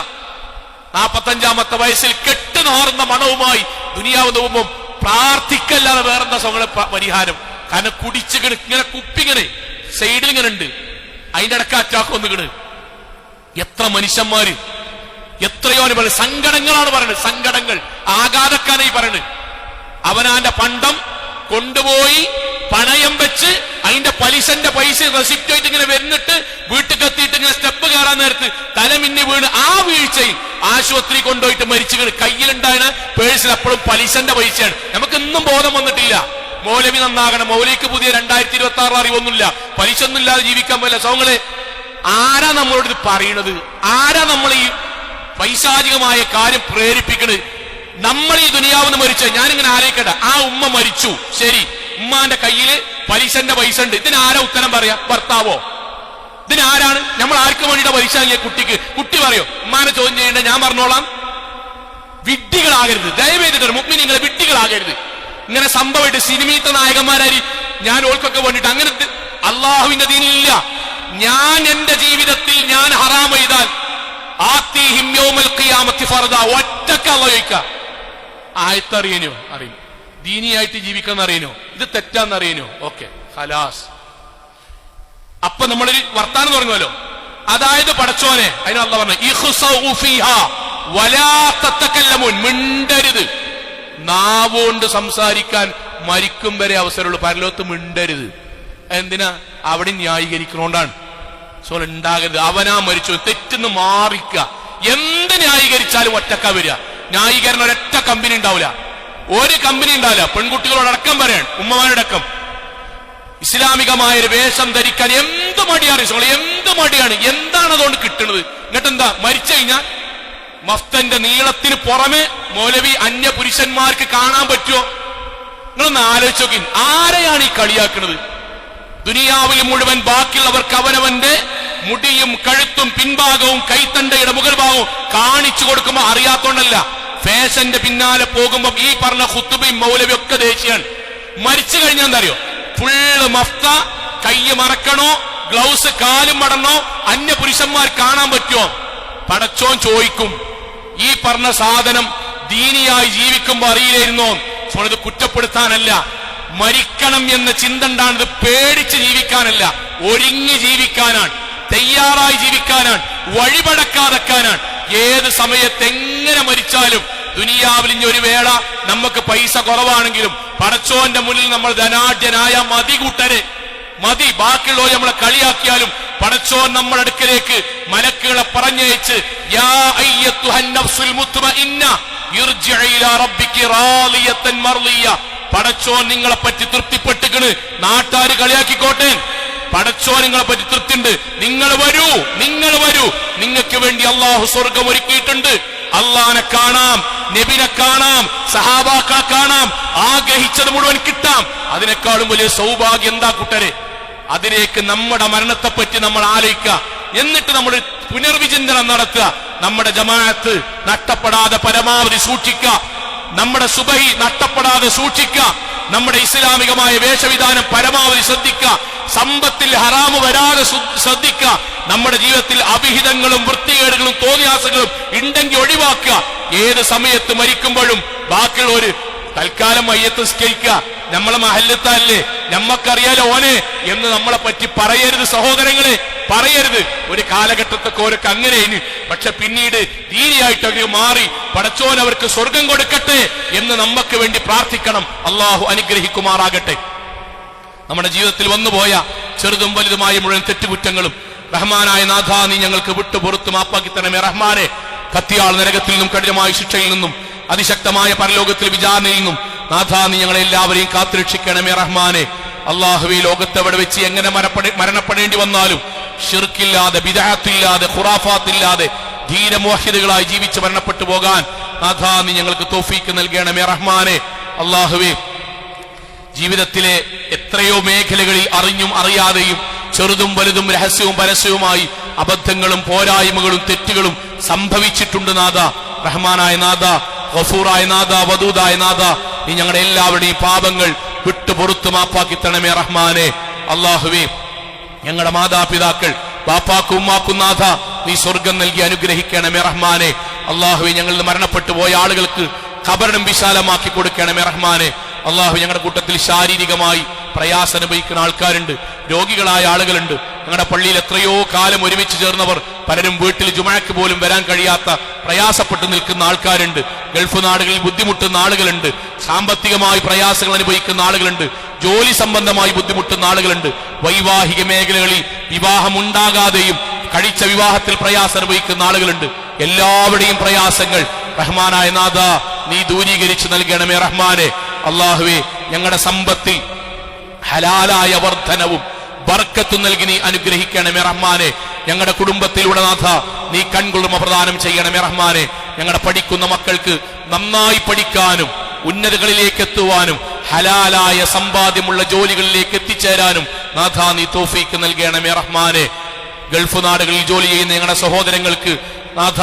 45-ാമത്തെ വയസ്സിൽ കെട്ടുനാറുന്ന മണവുമായി ദുനിയാവ് നോക്കുമ്പോൾ പ്രാർത്ഥിക്കല്ലാതെ വേറെന്താ സ്വങ്ങളെ പരിഹാരം? കാരണം കുടിച്ചുകിണ് ഇങ്ങനെ കുപ്പിങ്ങനെ സൈഡിൽ ഇങ്ങനെ ഉണ്ട്, അതിന്റെ ഇടക്ക് അറ്റാക്ക് വന്നുകിണ്. എത്ര മനുഷ്യന്മാര്, എത്രയോ പറയുന്നത് സങ്കടങ്ങളാണ് പറയുന്നത്. സങ്കടങ്ങൾ ആഘാതക്കാനായി പറയുന്നത്. അവനാന്റെ പണ്ടം കൊണ്ടുപോയി പണയം വെച്ച് അതിന്റെ പലിശന്റെ പൈസ റെസിപ്റ്റ് ആയിട്ട് ഇങ്ങനെ വരുന്നിട്ട് വീട്ടിൽ എത്തിയിട്ട് ഇങ്ങനെ സ്റ്റെപ്പ് കയറാൻ നേരത്ത് തലമിന്നി വീണ് ആ വീഴ്ചയിൽ ആശുപത്രി കൊണ്ടുപോയിട്ട് മരിച്ചു. കയ്യിലുണ്ടായ പേഴ്സിൽ അപ്പോഴും പലിശന്റെ പൈസയാണ്. നമുക്ക് ഇന്നും ബോധം വന്നിട്ടില്ല. മൗലവി നന്നാകണം, മൗലവിക്ക് പുതിയ 2026 അറിവൊന്നുമില്ല, പലിശ ഒന്നും ഇല്ലാതെ ജീവിക്കാൻ പറ്റില്ല. സോങ്ങളെ ആരാ നമ്മളോട് ഇത് പറയണത്? ആരാ നമ്മൾ ഈ പൈശാചികമായ കാര്യം പ്രേരിപ്പിക്കണത്? നമ്മൾ ഈ ദുനിയാവെന്ന് മരിച്ച ഞാനിങ്ങനെ ആലോചിക്കട്ടെ, ആ ഉമ്മ മരിച്ചു, ശരി, ഉമ്മാന്റെ കയ്യില് പലിശന്റെ പൈസ ഉണ്ട്. ഇതിനാരാ ഉത്തരം പറയാ? ഭർത്താവോ? ഇതിനാരാണ്? നമ്മൾ ആർക്ക് വേണ്ടിയിട്ട് പൈസ വാങ്ങിയ കുട്ടിക്ക്? കുട്ടി പറയോ ഉമ്മാനെ ചോദ്യം ചെയ്യേണ്ട? ഞാൻ പറഞ്ഞോളാം. വിഡ്ഢികളാകരുത്, ദയവേദിട്ട് മുഅ്മിനീങ്ങളെ വിഡ്ഢികളാകരുത്. ഇങ്ങനെ സംഭവമായിട്ട് സിനിമീത്തെ നായകന്മാരായി ഞാൻ ഓൾക്കൊക്കെ വേണ്ടിയിട്ട് അങ്ങനെ അള്ളാഹുവിന്റെ ദീനിലില്ല. ഞാൻ എന്റെ ജീവിതത്തിൽ ഞാൻ ഹറാം ചെയ്താൽ ആത്തിഹിം യൗമൽ ഖിയാമത്തി ഫർദ, ഒറ്റക്ക് അല്ലാഹു ചോദിക്കുക. ആയത്തറിയനോ? അറിയും. ദീനിയായിട്ട് ജീവിക്കാന്ന് അറിയനോ? ഇത് തെറ്റാന്ന് അറിയനോ? ഓക്കെ, ഖലാസ്. അപ്പൊ നമ്മളൊരു വർത്താനം തുടങ്ങുമല്ലോ. അതായത് പടച്ചോനെ, അതിന് അല്ലാഹു പറഞ്ഞു ഇഖ്സഉ ഫീഹാ വലാ തതകല്ലമൂൻ, മിണ്ടരുത്. നാവുകൊണ്ട് സംസാരിക്കാൻ മരിക്കും വരെ അവസരമുള്ളൂ, പരലോകത്ത് മിണ്ടരുത്. എന്തിനാ? അവിടെ ന്യായീകരിക്കണോണ്ടാണ്. സോ ഉണ്ടാകരുത്. അവനാ മരിച്ചു, തെറ്റെന്ന് മാറിക്ക. എന്ത് ന്യായീകരിച്ചാലും ഒറ്റക്ക വരിക. ന്യായീകരണം ഒരൊറ്റ കമ്പനി ഉണ്ടാവില്ല, ഒരു കമ്പനി ഉണ്ടാവില്ല. പെൺകുട്ടികളോടക്കം പറയാൻ, ഉമ്മമാരോടക്കം ഇസ്ലാമികമായ ഒരു വേഷം ധരിക്കാൻ എന്ത് മടിയാണ്, എന്ത് മടിയാണ്. എന്താണ് അതുകൊണ്ട് കിട്ടുന്നത്? എന്നിട്ടെന്താ? മരിച്ചു കഴിഞ്ഞാൽ മഫ്തന്റെ നീളത്തിന് പുറമെ മൗലവി അന്യ പുരുഷന്മാർക്ക് കാണാൻ പറ്റുമോ? നിങ്ങളൊന്ന് ആലോചിച്ച് നോക്കി, ആരെയാണ് ഈ കളിയാക്കുന്നത്? ദുനിയാവിൽ മുഴുവൻ ബാക്കിയുള്ളവർക്ക് അവനവന്റെ മുടിയും കഴുത്തും പിൻഭാഗവും കൈത്തണ്ടയുടെ മുകൾ ഭാഗവും കാണിച്ചു കൊടുക്കുമ്പോ അറിയാത്തോണ്ടല്ല, ഫാഷന്റെ പിന്നാലെ പോകുമ്പോ ഈ പറഞ്ഞ ഖുത്തുബയും മൗലവി ഒക്കെ ദേശീയാണ്. മരിച്ചു കഴിഞ്ഞാൽ എന്താ അറിയോ? ഫുള്ള് മഫ്ത, കൈ മറക്കണോ, ഗ്ലൗസ് കാലും മടണോ, അന്യ പുരുഷന്മാർ കാണാൻ പറ്റുമോ? പടച്ചോൻ ചോദിക്കും. ഈ പറഞ്ഞ സാധനം ദീനിയായി ജീവിക്കുമ്പോ അറിയില്ലായിരുന്നോ? ഇത് കുറ്റപ്പെടുത്താനല്ല, മരിക്കണം എന്ന ചിന്ത ഉണ്ടാകുന്നത് പേടിച്ച് ജീവിക്കാനല്ല, ഒരുങ്ങി ജീവിക്കാനാണ്, തയ്യാറായി ജീവിക്കാനാണ്, വഴിപടക്കാതെക്കാനാണ്. ഏത് സമയത്ത് എങ്ങനെ മരിച്ചാലും ദുനിയാവിൽ ഇനി ഒരു വേള നമുക്ക് പൈസ കുറവാണെങ്കിലും പടച്ചോന്റെ മുന്നിൽ നമ്മൾ ധനാഢ്യനായ മതി കൂട്ടരെ, മതി. ബാക്കിയുള്ളവർ നമ്മളെ കളിയാക്കിയാലും പടച്ചോൻ നമ്മുടെ അടുക്കലേക്ക് മലക്കുകളെ പറഞ്ഞയച്ച് യാ അയ്യത്തുഹൻ നഫ്സുൽ മുത്മഇന്ന ഇർജിഇ ഇലാ റബ്ബികി റാളിയതൻ മർളിയ. പടച്ചോൻ നിങ്ങളെ പറ്റി തൃപ്തിപ്പെട്ടുകണ്. നാട്ടാര് കളിയാക്കിക്കോട്ടെ, പടച്ചോൻ നിങ്ങളെ പറ്റി തൃപ്തിണ്ട്. നിങ്ങൾ വരൂ, നിങ്ങൾ വരൂ, നിങ്ങൾക്ക് വേണ്ടി അള്ളാഹു സ്വർഗം ഒരുക്കിയിട്ടുണ്ട്. അള്ളാനെ കാണാം, നബിനെ കാണാം, സഹാബാക്കളെ കാണാം, ആഗ്രഹിച്ചത് മുഴുവൻ കിട്ടാം. അതിനേക്കാളും വലിയ സൗഭാഗ്യം എന്താ കൂട്ടരെ? അതിലേക്ക് നമ്മുടെ മരണത്തെപ്പറ്റി നമ്മൾ ആലോചിക്കുക, എന്നിട്ട് നമ്മൾ പുനർവിചിന്തനം നടത്തുക. നമ്മുടെ ജമാഅത്ത് നഷ്ടപ്പെടാതെ പരമാവധി സൂക്ഷിക്കുക, നമ്മുടെ സുബഹി നഷ്ടപ്പെടാതെ സൂക്ഷിക്കുക, നമ്മുടെ ഇസ്ലാമികമായ വേഷവിധാനം പരമാവധി ശ്രദ്ധിക്കുക, സമ്പത്തിൽ ഹറാമ് വരാതെ ശ്രദ്ധിക്കുക, നമ്മുടെ ജീവിതത്തിൽ അവിഹിതങ്ങളും വൃത്തികേടുകളും തോന്നിയാസങ്ങളും ഉണ്ടെങ്കിൽ ഒഴിവാക്കുക. ഏത് സമയത്ത് മരിക്കുമ്പോഴും ബാക്കിയുള്ളവര് തൽക്കാലം മയ്യത്ത് നിസ്കരിക്കുക, നമ്മളെ മഹല്ലത്തല്ലേ, നമ്മക്കറിയാലോ ഓനെ എന്ന് നമ്മളെ പറ്റി പറയരുത് സഹോദരങ്ങളെ, പറയരുത്. ഒരു കാലഘട്ടത്തൊക്കെ ഓരൊക്കെ അങ്ങനെയിന്, പക്ഷെ പിന്നീട് ദീനിയായിട്ട് അവർ മാറി. പടച്ചോൻ അവർക്ക് സ്വർഗം കൊടുക്കട്ടെ എന്ന് നമുക്ക് വേണ്ടി പ്രാർത്ഥിക്കണം. അള്ളാഹു അനുഗ്രഹിക്കുമാറാകട്ടെ. നമ്മുടെ ജീവിതത്തിൽ വന്നുപോയ ചെറുതും വലുതുമായ മുഴുവൻ തെറ്റുകുറ്റങ്ങളും റഹ്മാനായ നാഥ നീ ഞങ്ങൾക്ക് വിട്ടു പുറത്തു മാപ്പാക്കി തരണമേ റഹ്മാനെ. കത്തിയാൾ നരകത്തിൽ നിന്നും കഠിനമായ ശിക്ഷയിൽ നിന്നും അതിശക്തമായ പരലോകത്തിൽ വിചാരണയിൽ നിന്നും നാഥ നീ ഞങ്ങളെ എല്ലാവരെയും കാത്തുരക്ഷിക്കണമേ റഹ്മാനെ. അള്ളാഹുവേ, ലോകത്തെവിടെ വെച്ച് എങ്ങനെ മരണപ്പെടേണ്ടി വന്നാലും ഷിർക്കില്ലാതെ, ബിദ്അത്തില്ലാതെ, ഖുറാഫാത്തില്ലാതെ ധീരമോഹിതകളായി ജീവിച്ച് മരണപ്പെട്ടു പോകാൻ നാഥ നീ ഞങ്ങൾക്ക് തൗഫീക്ക് നൽകണമേ റഹ്മാനെ. അള്ളാഹുവേ, ജീവിതത്തിലെ എത്രയോ മേഖലകളിൽ അറിഞ്ഞും അറിയാതെയും ചെറുതും വലുതും രഹസ്യവും പരസ്യവുമായി അബദ്ധങ്ങളും പോരായ്മകളും തെറ്റുകളും സംഭവിച്ചിട്ടുണ്ട് നാഥ. റഹ്മാനായ നാഥ, ഗഫൂറായ നാഥ, വദൂദായ നാഥ, നീ ഞങ്ങളുടെ എല്ലാവരുടെയും പാപങ്ങൾ വിട്ടുപുറത്തു മാപ്പാക്കി തരണമേ റഹ്മാനെ. അല്ലാഹുവേ, ഞങ്ങളുടെ മാതാപിതാക്കൾ ബാപ്പാക്കും ഉമ്മാക്കും നാഥ നീ സ്വർഗം നൽകി അനുഗ്രഹിക്കണമേ റഹ്മാനെ. അല്ലാഹുവേ, ഞങ്ങളിൽ മരണപ്പെട്ടു പോയ ആളുകൾക്ക് ഖബറിനും വിശാലമാക്കി കൊടുക്കണമേ റഹ്മാനെ. അല്ലാഹു, ഞങ്ങളുടെ കൂട്ടത്തിൽ ശാരീരികമായി പ്രയാസം അനുഭവിക്കുന്ന ആൾക്കാരുണ്ട്, രോഗികളായ ആളുകളുണ്ട്. ഞങ്ങളുടെ പള്ളിയിൽ എത്രയോ കാലം ഒരുമിച്ച് ചേർന്നവർ പലരും വീട്ടിൽ ജുമഅക്ക് പോലും വരാൻ കഴിയാത്ത പ്രയാസപ്പെട്ടു നിൽക്കുന്ന ആൾക്കാരുണ്ട്. ഗൾഫ് നാടുകളിൽ ബുദ്ധിമുട്ടുന്ന ആളുകളുണ്ട്, സാമ്പത്തികമായി പ്രയാസങ്ങൾ അനുഭവിക്കുന്ന ആളുകളുണ്ട്, ജോലി സംബന്ധമായി ബുദ്ധിമുട്ടുന്ന ആളുകളുണ്ട്, വൈവാഹിക മേഖലകളിൽ വിവാഹം ഉണ്ടാകാതെയും കഴിച്ച വിവാഹത്തിൽ പ്രയാസം അനുഭവിക്കുന്ന ആളുകളുണ്ട്. എല്ലാവരുടെയും പ്രയാസങ്ങൾ റഹ്മാനായ നാഥ നീ ദൂരീകരിച്ചു നൽകണമേ റഹ്മാനെ. അല്ലാഹുവേ, ഞങ്ങളുടെ സമ്പത്തിൽ ഹലാലായ വർധനവും ബർക്കത്തും നൽകി നീ അനുഗ്രഹിക്കണമേ റഹ്മാനെ. ഞങ്ങളുടെ കുടുംബത്തിലൂടെ നാഥ നീ കൺകുളിർമ പ്രദാനം ചെയ്യണമേ റഹ്മാനെ. ഞങ്ങളുടെ പഠിക്കുന്ന മക്കൾക്ക് നന്നായി പഠിക്കാനും ഉന്നതകളിലേക്ക് എത്തുവാനും ഹലാലായ സമ്പാദ്യമുള്ള ജോലികളിലേക്ക് എത്തിച്ചേരാനും നാഥ നീ തൗഫീക്ക് നൽകണമേ റഹ്മാനെ. ഗൾഫ് നാടുകളിൽ ജോലി ചെയ്യുന്ന ഞങ്ങളുടെ സഹോദരങ്ങൾക്ക് നാഥ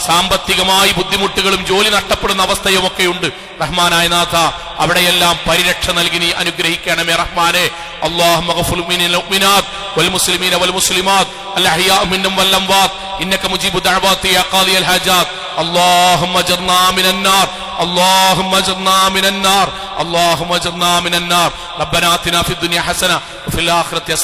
സാമ്പത്തികമായി ബുദ്ധിമുട്ടുകളും ജോലി നഷ്ടപ്പെടുന്ന അവസ്ഥയും ഒക്കെയുണ്ട്. റഹ്മാനായ നാഥ അവിടെയെല്ലാം പരിരക്ഷ നൽകി നീ അനുഗ്രഹിക്കണമേ റഹ്മാനെ. അല്ലാഹുമ്മ ഗ്ഫിർ ലിൽ മുഅ്മിനാത്ത് വൽ മുസ്ലിമീന വൽ മുസ്ലിമാത്ത് അൽ അഹ്യാഉ മിൻഹും വൽ അംവാത്ത് ഇന്നക മുജീബു ദഅവാതി യാ ഖാദിയൽ ഹാജാത്ത്. اللهم اجرنا من النار اللهم اجرنا من النار اللهم اجرنا من النار. ربنا آتنا في الدنيا حسنة وفي الآخرة حسنة